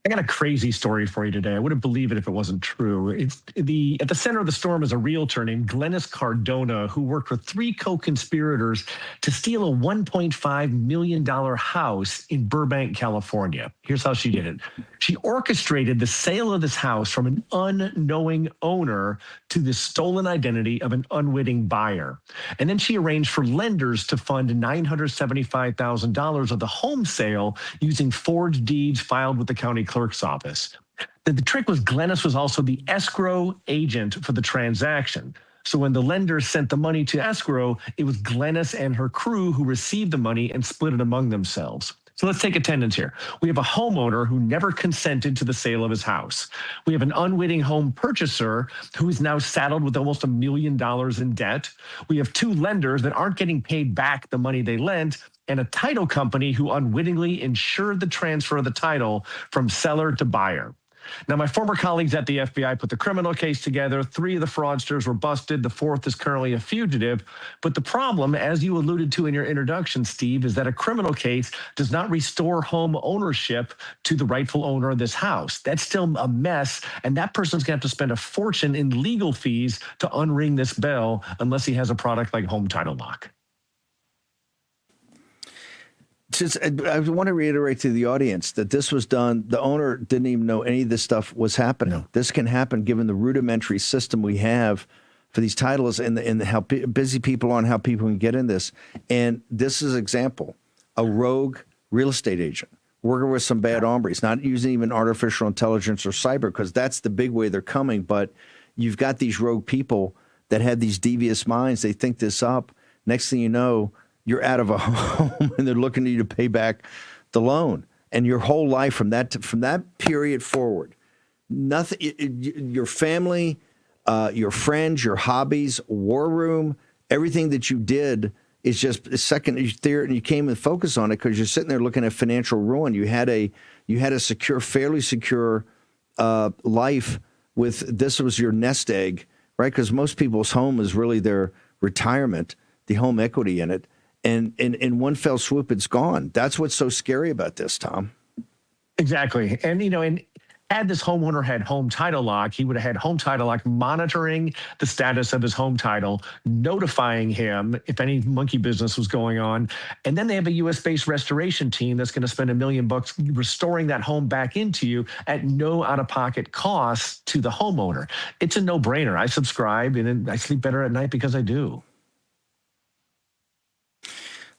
I got a crazy story for you today. I wouldn't believe it if it wasn't true. At the center of the storm is a realtor named Glennis Cardona, who worked with 3 co-conspirators to steal a $1.5 million house in Burbank, California. Here's how she did it. She orchestrated the sale of this house from an unknowing owner to the stolen identity of an unwitting buyer. And then she arranged for lenders to fund $975,000 of the home sale using forged deeds filed with the county clerk's office. The trick was Glennis was also the escrow agent for the transaction. So when the lenders sent the money to escrow, it was Glennis and her crew who received the money and split it among themselves. So let's take attendance here. We have a homeowner who never consented to the sale of his house. We have an unwitting home purchaser who is now saddled with almost $1 million in debt. We have 2 lenders that aren't getting paid back the money they lent, and a title company who unwittingly insured the transfer of the title from seller to buyer. Now, my former colleagues at the FBI put the criminal case together. 3 of the fraudsters were busted. The 4th is currently a fugitive. But the problem, as you alluded to in your introduction, Steve, is that a criminal case does not restore home ownership to the rightful owner of this house. That's still a mess, and that person's going to have to spend a fortune in legal fees to unring this bell unless he has a product like Home Title Lock. I want to reiterate to the audience that this was done. The owner didn't even know any of this stuff was happening. No. This can happen given the rudimentary system we have for these titles and how busy people are and how people can get in this. And this is an example, a rogue real estate agent working with some bad hombres, not using even artificial intelligence or cyber, because that's the big way they're coming. But you've got these rogue people that have these devious minds. They think this up. Next thing you know, you're out of a home and they're looking to you to pay back the loan. And your whole life from that period forward, nothing, your family, your friends, your hobbies, war room, everything that you did is just a second there, and you came and focus on it because you're sitting there looking at financial ruin. You had a secure, fairly secure life with this was your nest egg, right? Because most people's home is really their retirement, the home equity in it. And in one fell swoop, it's gone. That's what's so scary about this, Tom. Exactly. And, and had this homeowner had Home Title Lock, he would have had Home Title Lock monitoring the status of his home title, notifying him if any monkey business was going on. And then they have a U.S.-based restoration team that's going to spend $1 million restoring that home back into you at no out-of-pocket cost to the homeowner. It's a no-brainer. I subscribe, and I sleep better at night because I do.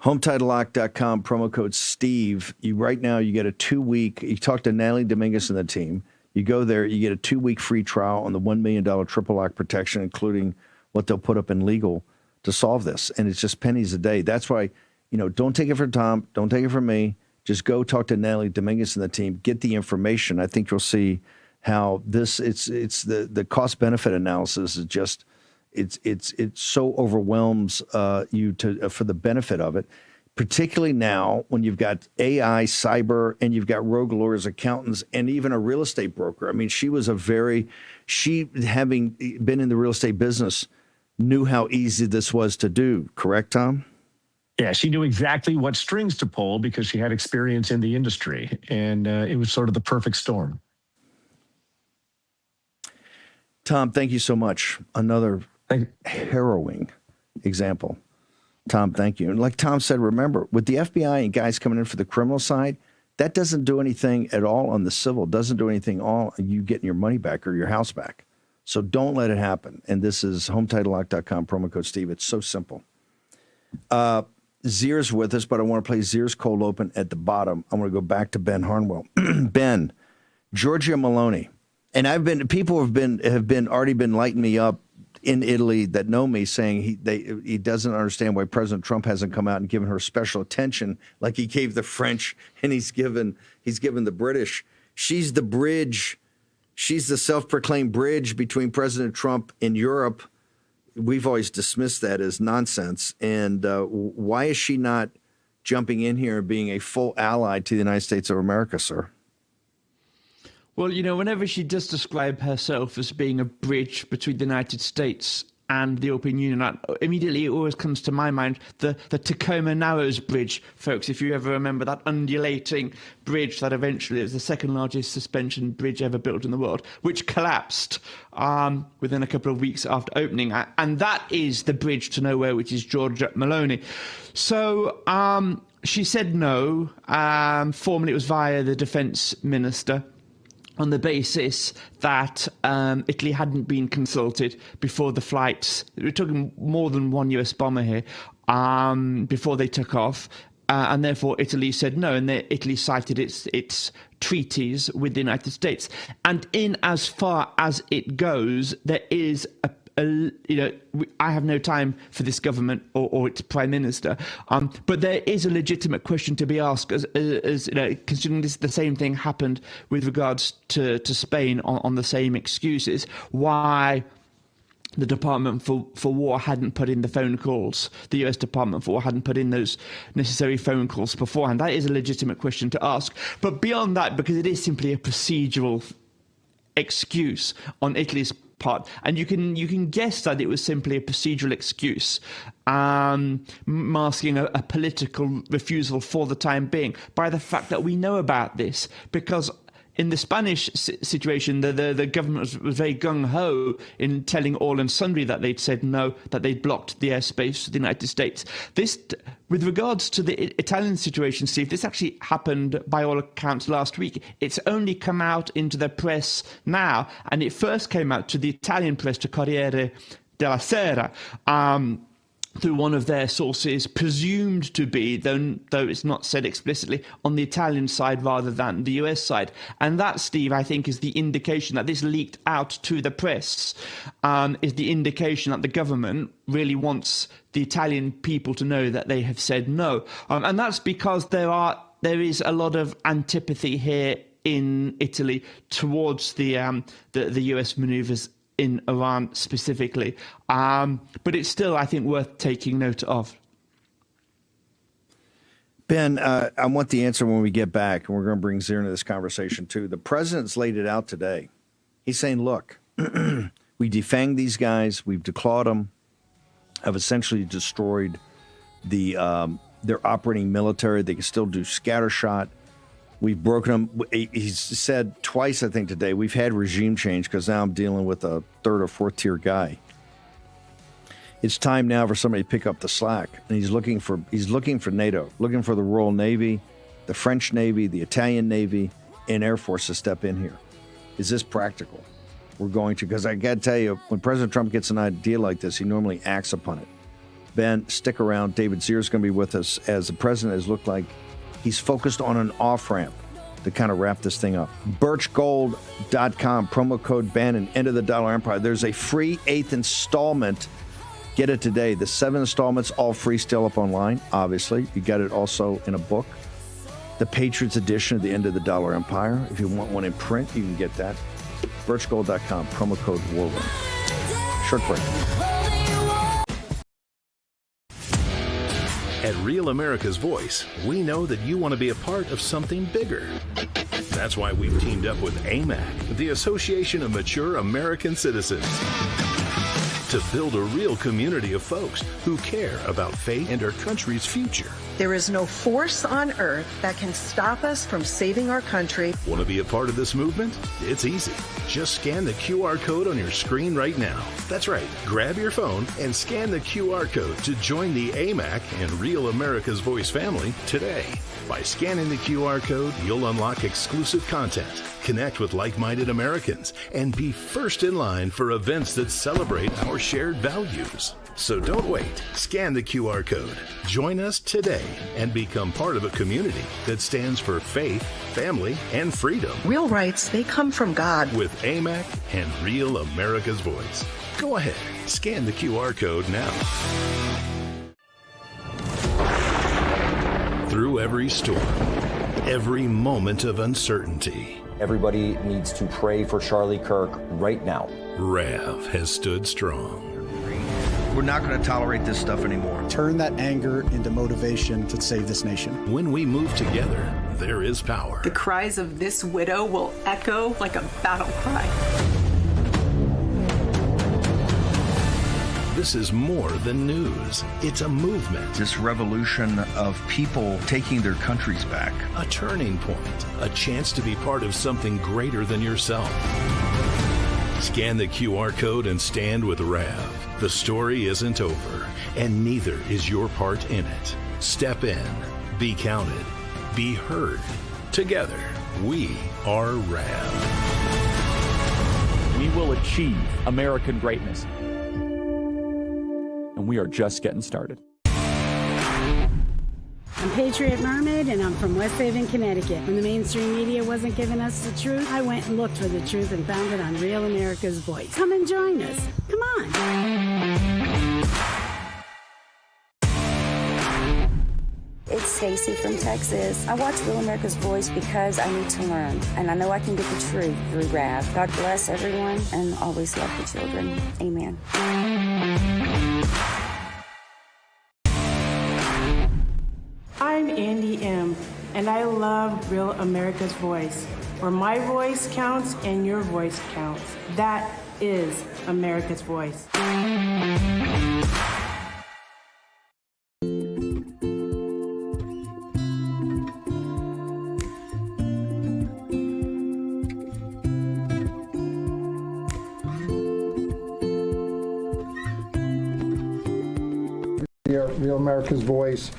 HometitleLock.com, promo code Steve. Right now, you get a 2-week. You talk to Natalie Dominguez and the team. You go there, you get a 2-week free trial on the $1 million triple lock protection, including what they'll put up in legal to solve this. And it's just pennies a day. That's why, don't take it from Tom. Don't take it from me. Just go talk to Natalie Dominguez and the team. Get the information. I think you'll see how it's the cost benefit analysis is just. It so overwhelms you for the benefit of it, particularly now when you've got AI, cyber, and you've got rogue lawyers, accountants, and even a real estate broker. I mean, she having been in the real estate business, knew how easy this was to do. Correct, Tom? Yeah, she knew exactly what strings to pull because she had experience in the industry, and it was sort of the perfect storm. Tom, thank you so much. Another harrowing example. Tom, thank you. And like Tom said, remember, with the FBI and guys coming in for the criminal side, that doesn't do anything at all on the civil, doesn't do anything all you getting your money back or your house back. So don't let it happen. And this is HometitleLock.com, promo code Steve. It's so simple. Zier's with us, but I want to play Zier's cold open at the bottom. I want to go back to Ben Harnwell. Ben, Giorgia Meloni. And people have already been lighting me up in Italy that know me, saying he doesn't understand why President Trump hasn't come out and given her special attention like he gave the French and he's given the British. She's the bridge. She's the self-proclaimed bridge between President Trump and Europe. We've always dismissed that as nonsense. And why is she not jumping in here and being a full ally to the United States of America, sir? Well, whenever she does describe herself as being a bridge between the United States and the European Union, immediately it always comes to my mind the Tacoma Narrows Bridge, folks, if you ever remember that undulating bridge that eventually was the second largest suspension bridge ever built in the world, which collapsed within a couple of weeks after opening. And that is the bridge to nowhere, which is Giorgia Meloni. So she said no. Formerly it was via the defense minister, on the basis that Italy hadn't been consulted before the flights. We're talking more than one US bomber here, before they took off. And therefore Italy said no, and Italy cited its treaties with the United States. And in as far as it goes, there is I have no time for this government or its prime minister. But there is a legitimate question to be asked, as considering the same thing happened with regards to Spain on the same excuses, why the Department for War hadn't put in the phone calls. The US Department for War hadn't put in those necessary phone calls beforehand. That is a legitimate question to ask. But beyond that, because it is simply a procedural excuse on Italy's part, and you can guess that it was simply a procedural excuse, masking a political refusal for the time being by the fact that we know about this, because in the Spanish situation, the government was very gung-ho in telling all and sundry that they'd said no, that they'd blocked the airspace to the United States. This, with regards to the Italian situation, Steve, this actually happened, by all accounts, last week. It's only come out into the press now, and it first came out to the Italian press, to Corriere della Sera, through one of their sources, presumed to be, though it's not said explicitly, on the Italian side rather than the US side. And that, Steve, I think is the indication that this leaked out to the press, is the indication that the government really wants the Italian people to know that they have said no. And that's because there is a lot of antipathy here in Italy towards the US maneuvers in Iran specifically. But it's still, I think, worth taking note of. Ben, I want the answer when we get back, and we're going to bring Zir into this conversation too. The president's laid it out today. He's saying, look, we defanged these guys, we've declawed them, have essentially destroyed their operating military. They can still do scattershot. We've broken them. He's said twice, I think, today, we've had regime change because now I'm dealing with a third or fourth tier guy. It's time now for somebody to pick up the slack. And he's looking for NATO, looking for the Royal Navy, the French Navy, the Italian Navy, and Air Force to step in here. Is this practical? We're going to, because I got to tell you, when President Trump gets an idea like this, he normally acts upon it. Ben, stick around. David Zier's going to be with us, as the president has looked like he's focused on an off-ramp to kind of wrap this thing up. Birchgold.com, promo code Bannon, End of the Dollar Empire. There's a free 8th installment. Get it today. The 7 installments, all free, still up online, obviously. You got it also in a book. The Patriots edition of the End of the Dollar Empire. If you want one in print, you can get that. Birchgold.com, promo code warroom. Short break. At Real America's Voice, we know that you want to be a part of something bigger. That's why we've teamed up with AMAC, the Association of Mature American Citizens, to build a real community of folks who care about faith and our country's future. There is no force on earth that can stop us from saving our country. Want to be a part of this movement? It's easy. Just scan the QR code on your screen right now. That's right. Grab your phone and scan the QR code to join the AMAC and Real America's Voice family today. By scanning the QR code, you'll unlock exclusive content, connect with like-minded Americans, and be first in line for events that celebrate our shared values. So don't wait. Scan the QR code. Join us today and become part of a community that stands for faith, family, and freedom. Real rights, they come from God. With AMAC and Real America's Voice. Go ahead. Scan the QR code now. Through every storm, every moment of uncertainty, everybody needs to pray for Charlie Kirk right now. Rav has stood strong. We're not going to tolerate this stuff anymore. Turn that anger into motivation to save this nation. When we move together, there is power. The cries of this widow will echo like a battle cry. This is more than news. It's a movement. This revolution of people taking their countries back. A turning point. A chance to be part of something greater than yourself. Scan the QR code and stand with Rav. The story isn't over, and neither is your part in it. Step in, be counted, be heard. Together, we are Rav. We will achieve American greatness. And we are just getting started. I'm Patriot Mermaid, and I'm from West Haven, Connecticut. When the mainstream media wasn't giving us the truth, I went and looked for the truth and found it on Real America's Voice. Come and join us. Come on. It's Stacy from Texas. I watch Real America's Voice because I need to learn, and I know I can get the truth through Rav. God bless everyone, and always love the children. Amen. I'm Andy M., and I love Real America's Voice. where my voice counts and your voice counts. That is America's voice. Real America's Voice.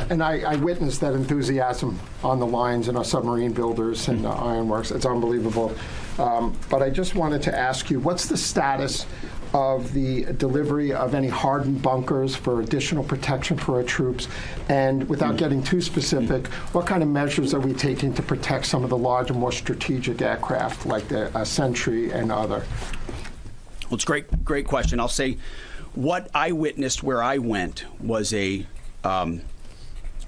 And I witnessed that enthusiasm on the lines and our submarine builders and ironworks. It's unbelievable. But I just wanted to ask you, what's the status of the delivery of any hardened bunkers for additional protection for our troops? And without getting too specific, what kind of measures are we taking to protect some of the larger, more strategic aircraft like the Sentry and other? Well, it's a great question. I'll say what I witnessed where I went was a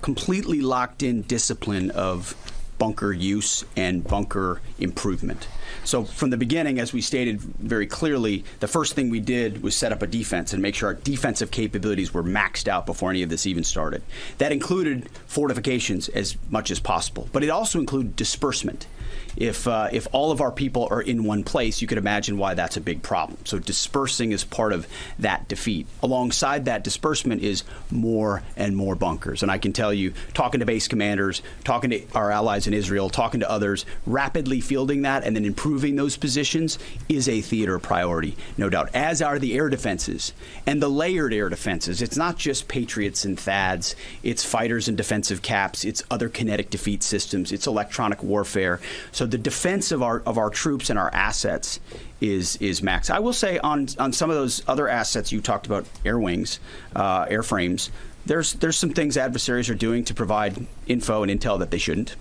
completely locked-in discipline of bunker use and bunker improvement. So from the beginning, as we stated very clearly, the first thing we did was set up a defense and make sure our defensive capabilities were maxed out before any of this even started. That included fortifications as much as possible, but it also included disbursement. If all of our people are in one place, you could imagine why that's a big problem. So dispersing is part of that defeat. Alongside that disbursement is more and more bunkers. And I can tell you, talking to base commanders, talking to our allies in Israel, talking to others, rapidly fielding that and then improving those positions is a theater priority, no doubt, as are the air defenses and the layered air defenses. It's not just Patriots and THAADs, it's fighters and defensive caps, it's other kinetic defeat systems, it's electronic warfare. So the defense of our troops and our assets is max. I will say on some of those other assets you talked about, air wings, airframes, there's some things adversaries are doing to provide info and intel that they shouldn't.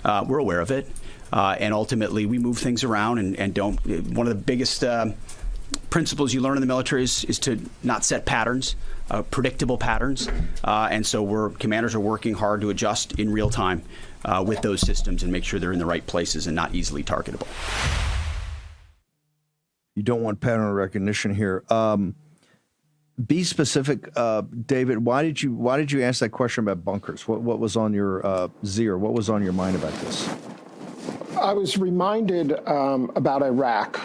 We're aware of it, and ultimately we move things around and don't. One of the biggest principles you learn in the military is to not set patterns, predictable patterns, and so commanders are working hard to adjust in real time with those systems and make sure they're in the right places and not easily targetable. You don't want pattern recognition here. Be specific, David. Why did you ask that question about bunkers? What was on your Zier? What was on your mind about this? I was reminded about Iraq,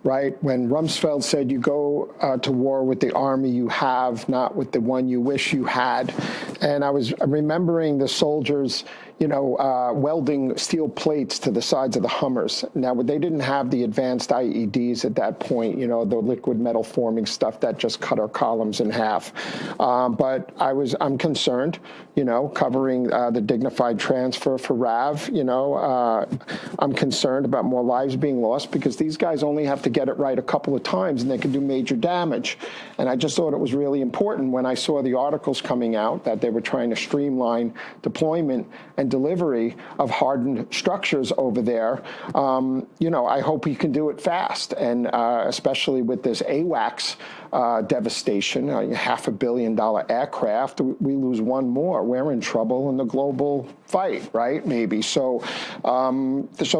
right? When Rumsfeld said you go to war with the army you have, not with the one you wish you had. And I was remembering the soldiers, welding steel plates to the sides of the Hummers. Now, they didn't have the advanced IEDs at that point, the liquid metal forming stuff that just cut our columns in half. But I'm concerned, covering the dignified transfer for RAV, I'm concerned about more lives being lost because these guys only have to get it right a couple of times and they can do major damage. And I just thought it was really important when I saw the articles coming out that they were trying to streamline deployment and delivery of hardened structures over there. I hope we can do it fast, and especially with this AWACS devastation, $500 million aircraft, we lose one more, we're in trouble in the global fight, right? Maybe. So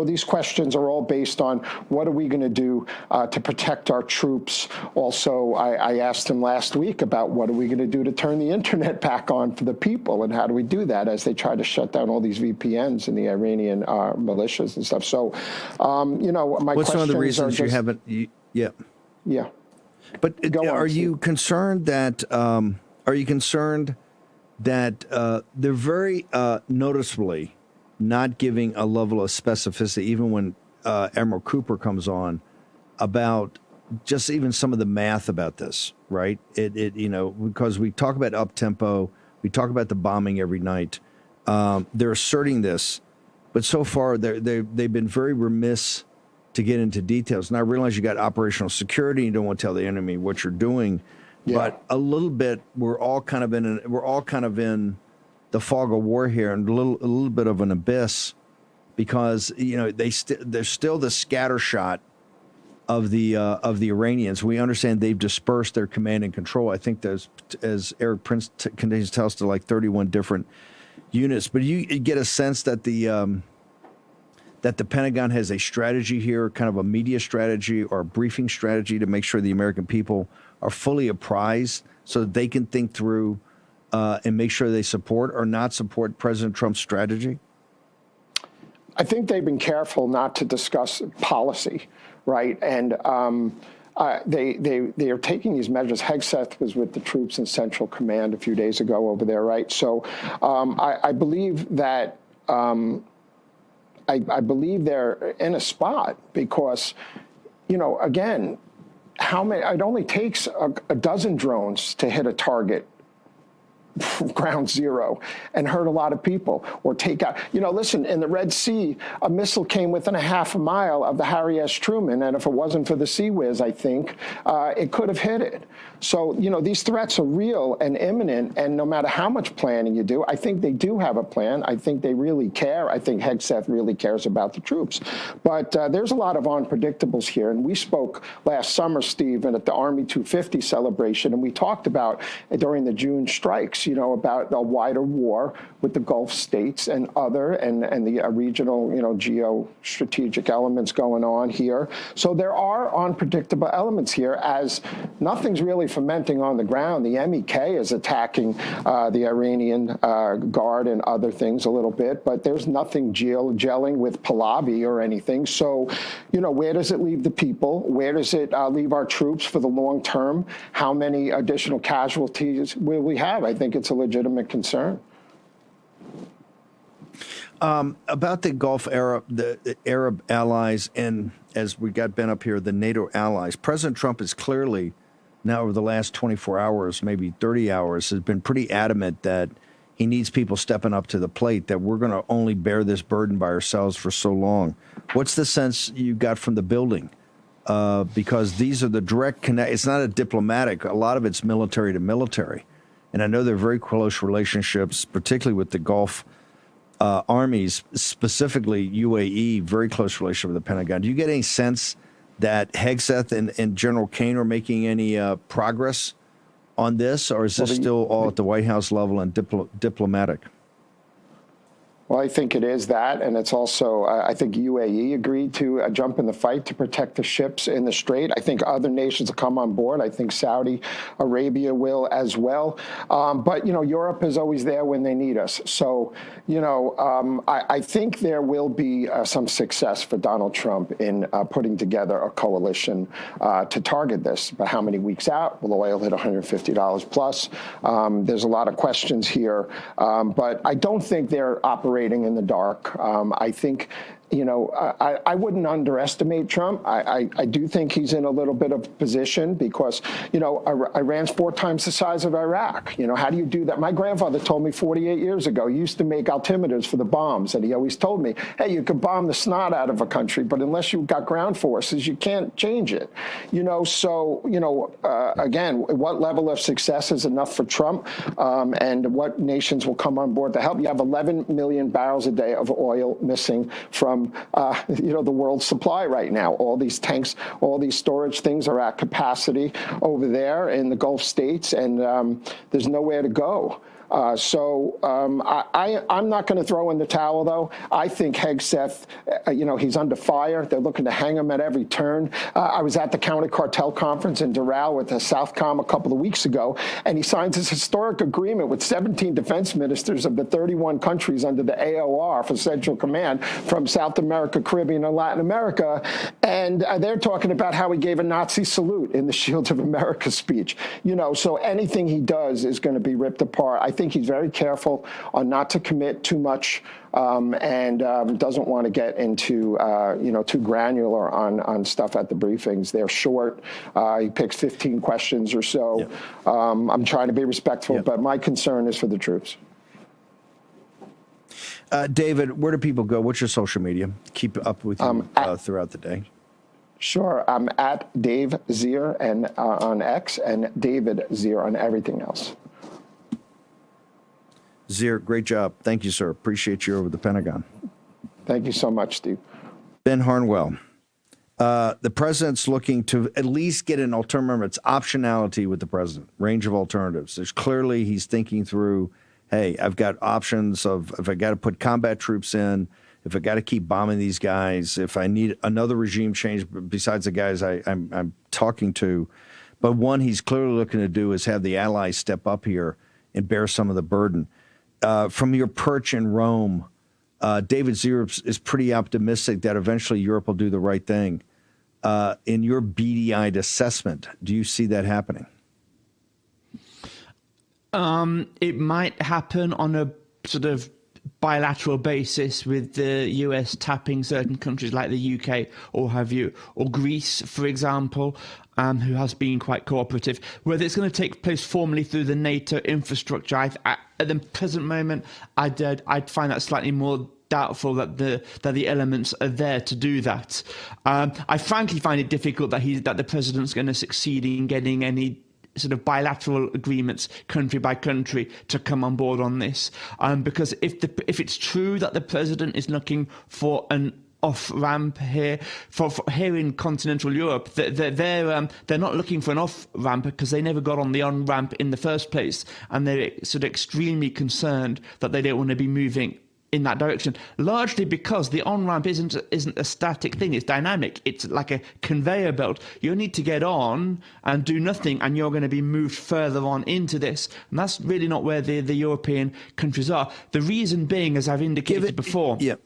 these questions are all based on what are we going to do to protect our troops. Also, I asked him last week about what are we going to do to turn the internet back on for the people, and how do we do that as they try to shut down all these VPNs and the Iranian militias and stuff. So, my what's one of the reasons you haven't? Yeah. But are you concerned that they're very noticeably not giving a level of specificity, even when Admiral Cooper comes on, about just even some of the math about this, right? Because we talk about up-tempo, we talk about the bombing every night. They're asserting this, but so far they've been very remiss to get into details. And I realize you got operational security, you don't want to tell the enemy what you're doing, but a little bit, we're all kind of in the fog of war here, and a little bit of an abyss, because there's still the scatter shot of the Iranians. We understand they've dispersed their command and control. I think there's, as Eric Prince continues to tell us, to like 31 different units. But you get a sense that the Pentagon has a strategy here, kind of a media strategy or a briefing strategy, to make sure the American people are fully apprised so that they can think through and make sure they support or not support President Trump's strategy? I think they've been careful not to discuss policy, right? And they are taking these measures. Hegseth was with the troops in Central Command a few days ago over there, right? So I believe that I believe they're in a spot because, again, how many? It only takes a dozen drones to hit a target ground zero and hurt a lot of people or take out. Listen, in the Red Sea, a missile came within a half a mile of the Harry S. Truman, and if it wasn't for the Sea Whiz, I think, it could have hit it. So, these threats are real and imminent, and no matter how much planning you do, I think they do have a plan. I think they really care. I think Hegseth really cares about the troops. But there's a lot of unpredictables here, and we spoke last summer, Stephen, at the Army 250 celebration, and we talked about, during the June strikes, about a wider war with the Gulf states and the regional, geostrategic elements going on here. So there are unpredictable elements here, as nothing's really fermenting on the ground. The MEK is attacking the Iranian Guard and other things a little bit, but there's nothing gelling with Pahlavi or anything. So, where does it leave the people? Where does it leave our troops for the long term? How many additional casualties will we have? I think it's a legitimate concern. About the Gulf the Arab allies, and as we got Ben up here, the NATO allies, President Trump is clearly, now over the last 24 hours, maybe 30 hours, has been pretty adamant that he needs people stepping up to the plate, that we're going to only bear this burden by ourselves for so long. What's the sense you got from the building? Because these are the direct connect. It's not a diplomatic. A lot of it's military to military. And I know they're very close relationships, particularly with the Gulf armies, specifically UAE, very close relationship with the Pentagon. Do you get any sense that Hegseth and General Kane are making any progress on this, or is this still all at the White House level and diplomatic? Well, I think it is that, and it's also, I think UAE agreed to jump in the fight to protect the ships in the Strait. I think other nations will come on board. I think Saudi Arabia will as well. But, Europe is always there when they need us. So, I think there will be some success for Donald Trump in putting together a coalition to target this. But how many weeks out? Will oil hit $150 plus? There's a lot of questions here. But I don't think they're operating in the dark. I think, I wouldn't underestimate Trump. I do think he's in a little bit of position because, Iran's 4 times the size of Iraq. How do you do that? My grandfather told me 48 years ago, he used to make altimeters for the bombs, and he always told me, hey, you could bomb the snot out of a country, but unless you've got ground forces, you can't change it. Again, what level of success is enough for Trump, and what nations will come on board to help? You have 11 million barrels a day of oil missing from the world's supply right now. All these tanks, all these storage things are at capacity over there in the Gulf states, and there's nowhere to go. I'm not going to throw in the towel, though. I think Hegseth, he's under fire. They're looking to hang him at every turn. I was at the Counter Cartel Conference in Doral with the Southcom a couple of weeks ago, and he signs this historic agreement with 17 defense ministers of the 31 countries under the AOR for Central Command from South America, Caribbean, and Latin America. And they're talking about how he gave a Nazi salute in the Shields of America speech. So anything he does is going to be ripped apart. I think he's very careful on not to commit too much, and doesn't want to get into too granular on stuff at the briefings. They're short. He picks 15 questions or so. Yep. I'm trying to be respectful, yep. But my concern is for the troops. David, where do people go? What's your social media? Keep up with you throughout the day. Sure. I'm at Dave Zier and on X, and David Zier on everything else. Zier, great job. Thank you, sir. Appreciate you over the Pentagon. Thank you so much, Steve. Ben Harnwell. The president's looking to at least get an alternative. Remember, it's optionality with the president, range of alternatives. There's clearly he's thinking through, hey, I've got options of if I got to put combat troops in, if I got to keep bombing these guys, if I need another regime change besides the guys I'm talking to. But one he's clearly looking to do is have the allies step up here and bear some of the burden. From your perch in Rome, David Zierup is pretty optimistic that eventually Europe will do the right thing. In your beady-eyed assessment, do you see that happening? It might happen on a sort of bilateral basis, with the US tapping certain countries like the UK or Greece, for example, who has been quite cooperative. Whether it's going to take place formally through the NATO infrastructure, at the present moment, I'd find that slightly more doubtful that the elements are there to do that. I frankly find it difficult that the president's going to succeed in getting any sort of bilateral agreements country by country to come on board on this, because if it's true that the president is looking for an off-ramp here for here in continental Europe, they're not looking for an off-ramp because they never got on the on-ramp in the first place, and they're sort of extremely concerned that they don't want to be moving in that direction, largely because the on-ramp isn't a static thing, it's dynamic. It's like a conveyor belt. You need to get on and do nothing, and you're going to be moved further on into this. And that's really not where the European countries are. The reason being, as I've indicated before... Yep.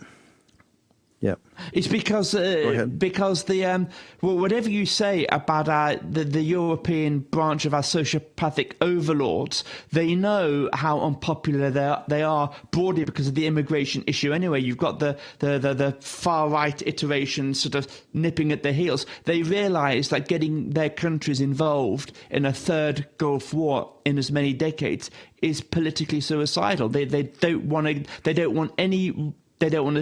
It's because the whatever you say about the European branch of our sociopathic overlords, they know how unpopular they are broadly because of the immigration issue. Anyway, you've got the far right iteration sort of nipping at their heels. They realise that getting their countries involved in a third Gulf War in as many decades is politically suicidal. They don't want to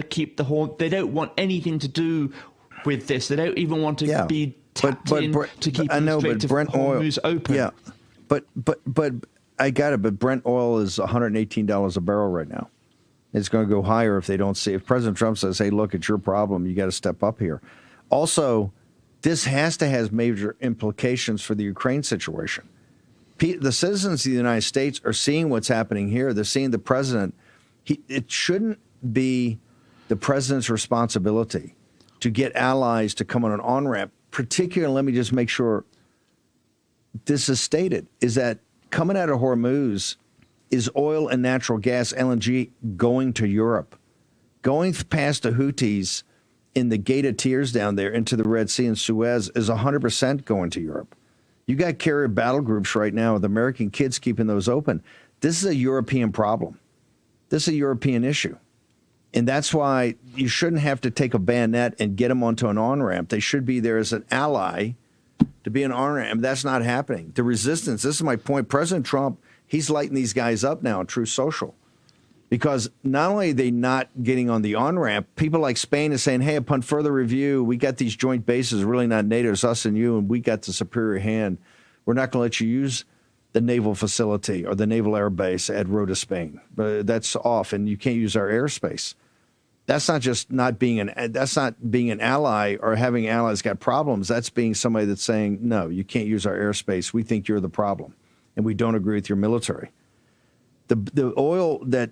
keep the horn. They don't want anything to do with this. They don't even want to be tapped in to keep Hormuz open. Yeah, but I got it. But Brent oil is $118 a barrel right now. It's going to go higher if they don't see. If President Trump says, "Hey, look, it's your problem. You got to step up here." Also, this has to have major implications for the Ukraine situation. The citizens of the United States are seeing what's happening here. They're seeing the president. It shouldn't be the president's responsibility to get allies to come on an on-ramp. Particularly, let me just make sure this is stated, is that coming out of Hormuz is oil and natural gas, LNG, going to Europe. Going past the Houthis in the Gate of Tears down there into the Red Sea and Suez is 100% going to Europe. You got carrier battle groups right now with American kids keeping those open. This is a European problem. This is a European issue. And that's why you shouldn't have to take a bayonet and get them onto an on-ramp. They should be there as an ally to be an on-ramp. That's not happening. The resistance, this is my point. President Trump, he's lighting these guys up now on Truth Social. Because not only are they not getting on the on-ramp, people like Spain is saying, hey, upon further review, we got these joint bases, really not NATO, it's us and you, and we got the superior hand. We're not going to let you use the naval facility or the naval air base at Rota, Spain. But that's off, and you can't use our airspace. That's not just not being an ally or having allies got problems. That's being somebody that's saying, no, you can't use our airspace. We think you're the problem, and we don't agree with your military. The oil that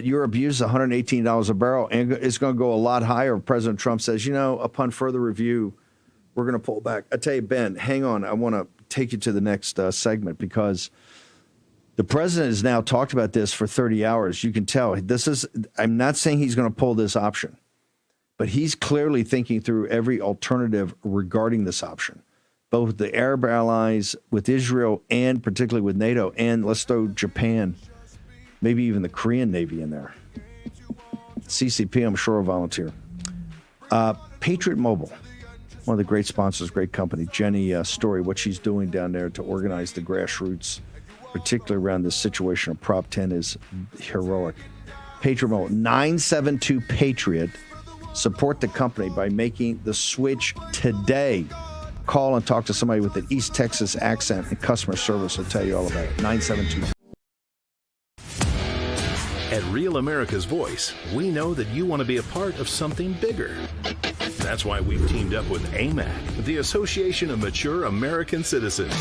Europe uses, $118 a barrel, and it's going to go a lot higher if President Trump says, upon further review, we're going to pull back. I tell you, Ben, hang on. I want to take you to the next segment because the president has now talked about this for 30 hours. You can tell I'm not saying he's going to pull this option, but he's clearly thinking through every alternative regarding this option, both the Arab allies with Israel and particularly with NATO. And let's throw Japan, maybe even the Korean Navy in there. CCP, I'm sure, will volunteer. Patriot Mobile, one of the great sponsors, great company. Jenny Story, what she's doing down there to organize the grassroots, particularly around this situation of Prop 10, is heroic. Patriot Mobile, 972-PATRIOT. Support the company by making the switch today. Call and talk to somebody with an East Texas accent, and customer service will tell you all about it. 972. At Real America's Voice, we know that you want to be a part of something bigger. That's why we've teamed up with AMAC, the Association of Mature American Citizens,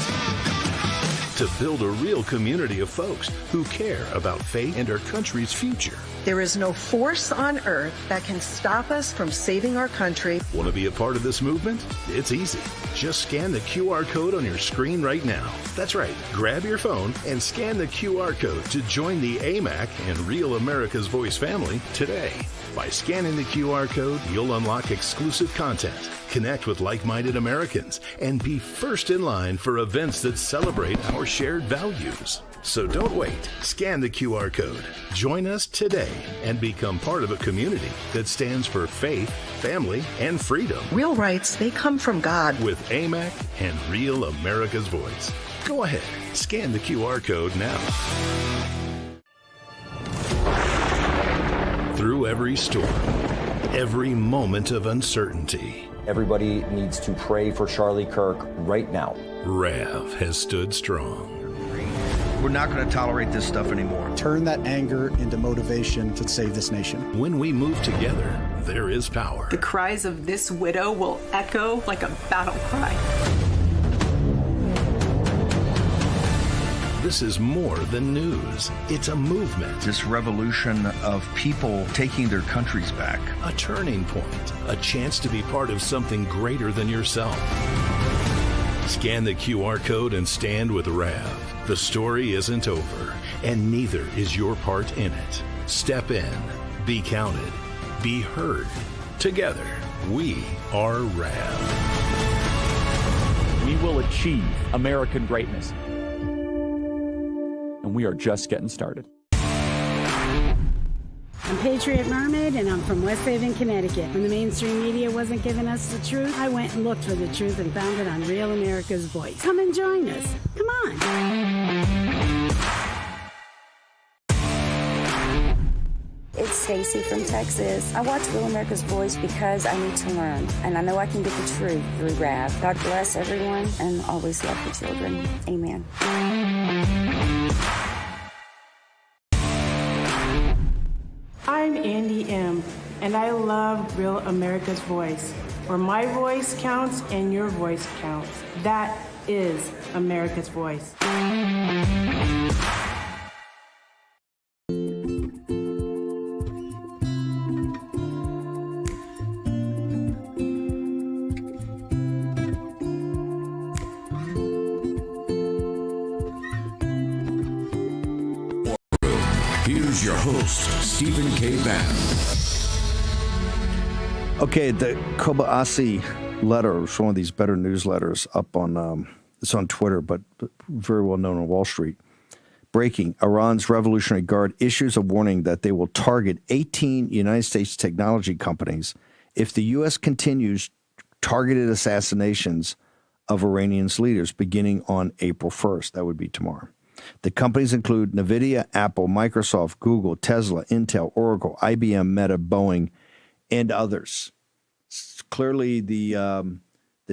to build a real community of folks who care about faith and our country's future. There is no force on earth that can stop us from saving our country. Want to be a part of this movement? It's easy. Just scan the QR code on your screen right now. That's right. Grab your phone and scan the QR code to join the AMAC and Real America's Voice family today. By scanning the QR code, you'll unlock exclusive content, connect with like-minded Americans, and be first in line for events that celebrate our shared values. So don't wait. Scan the QR code. Join us today and become part of a community that stands for faith, family, and freedom. Real rights, they come from God. With AMAC and Real America's Voice. Go ahead. Scan the QR code now. Through every storm, every moment of uncertainty, everybody needs to pray for Charlie Kirk right now. Rav has stood strong. We're not going to tolerate this stuff anymore. Turn that anger into motivation to save this nation. When we move together, there is power. The cries of this widow will echo like a battle cry. This is more than news. It's a movement. This revolution of people taking their countries back. A turning point. A chance to be part of something greater than yourself. Scan the QR code and stand with Rav. The story isn't over, and neither is your part in it. Step in, be counted, be heard. Together, we are Rav. We will achieve American greatness. And we are just getting started. I'm Patriot Mermaid, and I'm from West Haven, Connecticut. When the mainstream media wasn't giving us the truth, I went and looked for the truth and found it on Real America's Voice. Come and join us. Come on. It's Stacy from Texas. I watch Real America's Voice because I need to learn, and I know I can get the truth through Rav. God bless everyone, and always love the children. Amen. I'm Andy M., and I love Real America's Voice, where my voice counts and your voice counts. That is America's Voice. Here's your host, Stephen K. Bannon. Okay, the Kobayashi letter is one of these better newsletters up on, it's on Twitter, but very well known on Wall Street. Breaking, Iran's Revolutionary Guard issues a warning that they will target 18 United States technology companies if the U.S. continues targeted assassinations of Iranians' leaders beginning on April 1st. That would be tomorrow. The companies include NVIDIA, Apple, Microsoft, Google, Tesla, Intel, Oracle, IBM, Meta, Boeing, and others. Clearly, the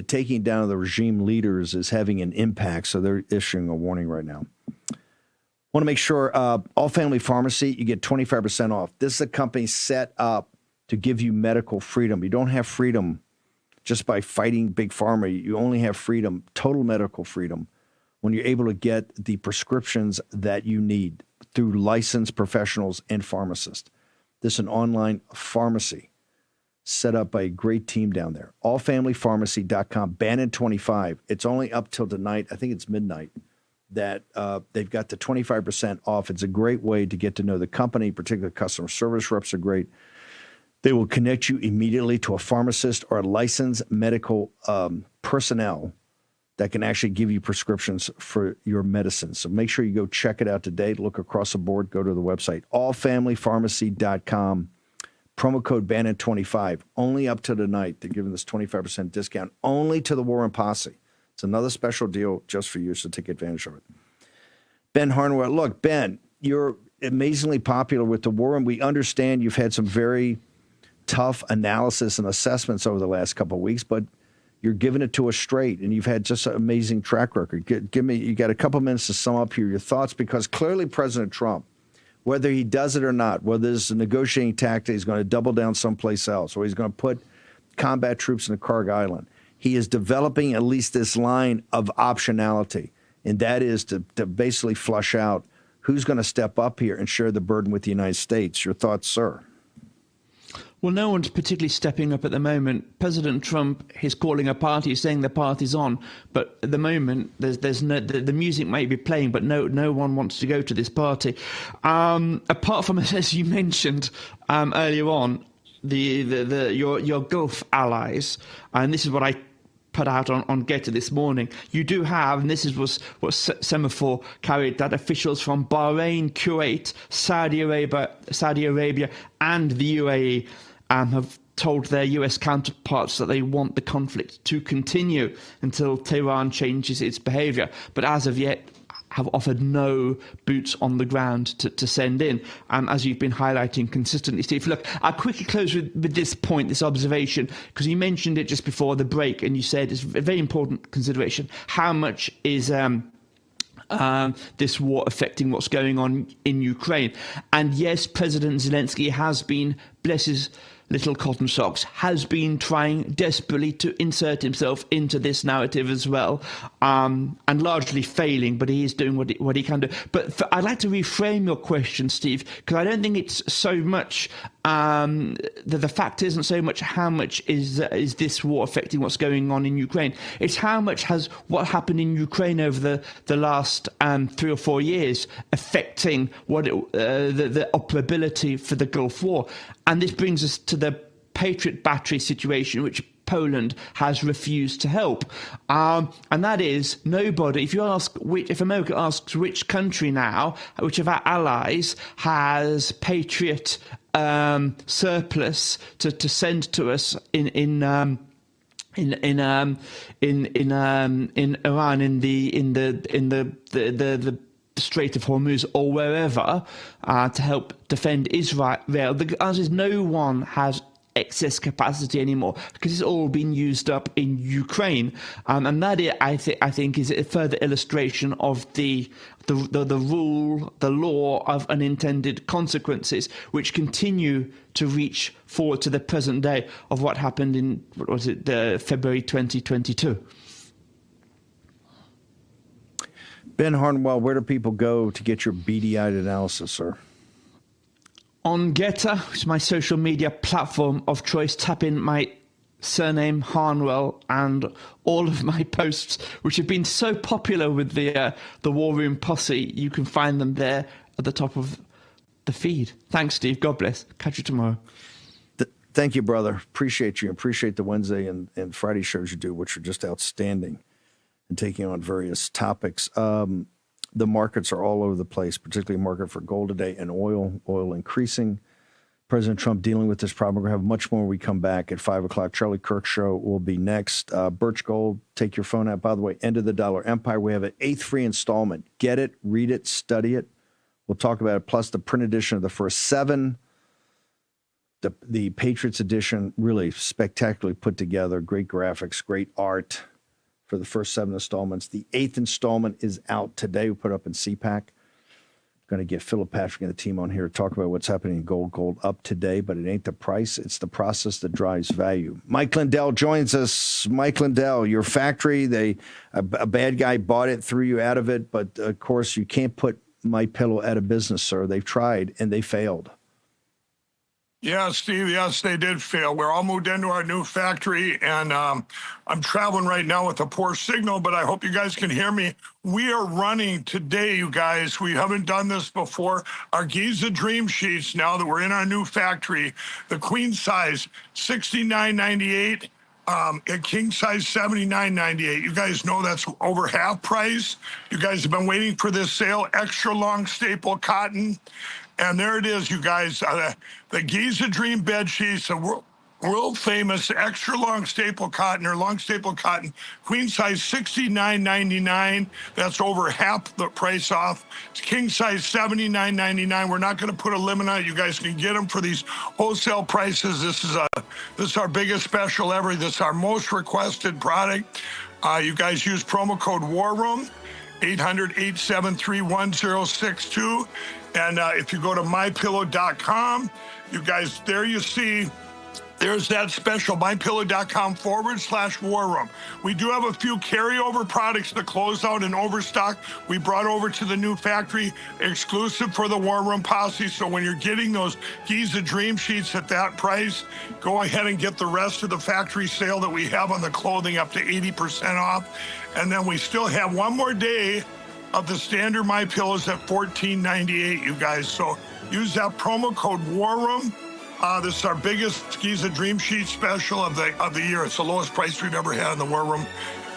taking down of the regime leaders is having an impact, so they're issuing a warning right now. Want to make sure, All Family Pharmacy, you get 25% off. This is a company set up to give you medical freedom. You don't have freedom just by fighting Big Pharma. You only have freedom, total medical freedom, when you're able to get the prescriptions that you need through licensed professionals and pharmacists. This is an online pharmacy set up by a great team down there. Allfamilypharmacy.com, Bannon 25. It's only up till tonight, I think it's midnight, that they've got the 25% off. It's a great way to get to know the company, particularly customer service reps are great. They will connect you immediately to a pharmacist or a licensed medical personnel that can actually give you prescriptions for your medicines. So make sure you go check it out today. Look across the board. Go to the website, allfamilypharmacy.com. Promo code Bannon25. Only up to tonight. They're giving this 25% discount only to the War Room Posse. It's another special deal just for you, so take advantage of it. Ben Harnwell. Look, Ben, you're amazingly popular with the War Room. We understand you've had some very tough analysis and assessments over the last couple of weeks, but you're giving it to us straight, and you've had just an amazing track record. You got a couple minutes to sum up here your thoughts, because clearly President Trump, whether he does it or not, whether this is a negotiating tactic, he's going to double down someplace else, or he's going to put combat troops in the Karg Island. He is developing at least this line of optionality, and that is to basically flush out Who's going to step up here and share the burden with the United States? Your thoughts, sir? Well, no one's particularly stepping up at the moment. President Trump is calling a party, saying the party's on, but at the moment, there's no, the music may be playing, but no one wants to go to this party. Apart from, as you mentioned earlier on, your Gulf allies, and this is what I put out on Getter this morning. You do have, and this was what Semaphore carried, that officials from Bahrain, Kuwait, Saudi Arabia, and the UAE have told their US counterparts that they want the conflict to continue until Tehran changes its behavior. But as of yet, have offered no boots on the ground to send in, as you've been highlighting consistently, Steve. Look, I'll quickly close with this point, this observation, because you mentioned it just before the break, and you said it's a very important consideration. How much is this war affecting what's going on in Ukraine? And yes, President Zelensky has been, bless his little cotton socks, has been trying desperately to insert himself into this narrative as well, and largely failing, but he is doing what he can do. But I'd like to reframe your question, Steve, because I don't think it's so much the fact isn't so much how much is this war affecting what's going on in Ukraine. It's how much has what happened in Ukraine over the last 3 or 4 years affecting the operability for the Gulf War. And this brings us to the Patriot battery situation, which Poland has refused to help. And that is nobody. If America asks which country now, which of our allies has Patriot surplus to send to us in Iran, in the Strait of Hormuz or wherever, to help defend Israel, the answer is no one has excess capacity anymore, because it's all been used up in Ukraine, and that I think is a further illustration of the law of unintended consequences, which continue to reach forward to the present day of what happened in February 2022. Ben Harnwell, where do people go to get your beady-eyed analysis, sir? On Getter, which is my social media platform of choice, tap in my surname Harnwell, and all of my posts, which have been so popular with the War Room posse, you can find them there at the top of the feed. Thanks, Steve. God bless. Catch you tomorrow. Thank you, brother. Appreciate you. Appreciate the Wednesday and Friday shows you do, which are just outstanding, and taking on various topics. The markets are all over the place, particularly market for gold today and oil increasing. President Trump dealing with this problem. We're going to have much more when we come back at 5 o'clock. Charlie Kirk Show will be next. Birch Gold, take your phone out. By the way, End of the Dollar Empire. We have an 8th free installment. Get it, read it, study it. We'll talk about it, plus the print edition of the first 7. The Patriots edition, really spectacularly put together. Great graphics, great art for the first 7 installments. The 8th installment is out today. We put it up in CPAC. Going to get Philip Patrick and the team on here to talk about what's happening in gold. Gold up today, but it ain't the price. It's the process that drives value. Mike Lindell joins us. Mike Lindell, your factory, a bad guy bought it, threw you out of it, but of course you can't put MyPillow out of business, sir. They've tried and they failed. Yeah, Steve, yes, they did fail. We're all moved into our new factory, and I'm traveling right now with a poor signal, but I hope you guys can hear me. We are running today, you guys. We haven't done this before. Our Giza Dream Sheets, now that we're in our new factory, the queen size, $69.98. At king size, $79.98. You guys know that's over half price. You guys have been waiting for this sale. Extra long staple cotton. And there it is, you guys. The Giza Dream bed sheets, the world famous extra long staple cotton, or long staple cotton, queen size, $69.99. That's over half the price off. It's king size, $79.99. We're not going to put a limit on it. You guys can get them for these wholesale prices. This is our biggest special ever. This is our most requested product. You guys use promo code WARROOM, 800-873-1062. And if you go to mypillow.com, you guys, there you see There's that special, mypillow.com/war room. We do have a few carryover products to close out and overstock. We brought over to the new factory exclusive for the War Room Posse. So when you're getting those Giza Dream Sheets at that price, go ahead and get the rest of the factory sale that we have on the clothing up to 80% off. And then we still have one more day of the standard My Pillows at $14.98, you guys. So use that promo code WARROOM. This is our biggest Giza Dream Sheet special of the year. It's the lowest price we've ever had in the War Room.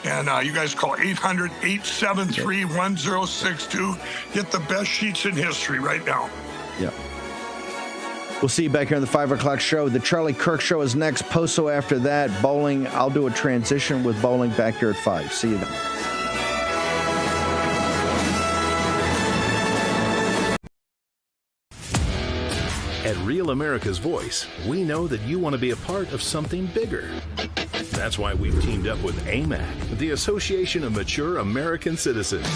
And you guys call 800-873-1062. Get the best sheets in history right now. Yeah. We'll see you back here on the 5 o'clock show. The Charlie Kirk Show is next. Poso after that. Bowling. I'll do a transition with bowling back here at 5. See you then. At Real America's Voice, we know that you want to be a part of something bigger. That's why we've teamed up with AMAC, the Association of Mature American Citizens,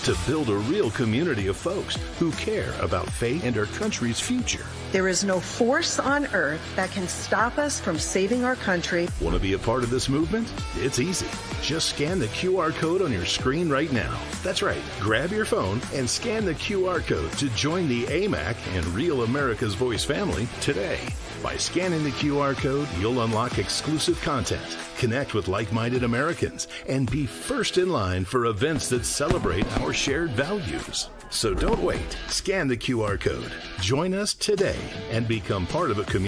to build a real community of folks who care about faith and our country's future. There is no force on earth that can stop us from saving our country. Want to be a part of this movement? It's easy. Just scan the QR code on your screen right now. That's right. Grab your phone and scan the QR code to join the AMAC and Real America's Voice family today. By scanning the QR code, you'll unlock exclusive content, connect with like-minded Americans, and be first in line for events that celebrate our shared values. So don't wait. Scan the QR code. Join us today and become part of a community.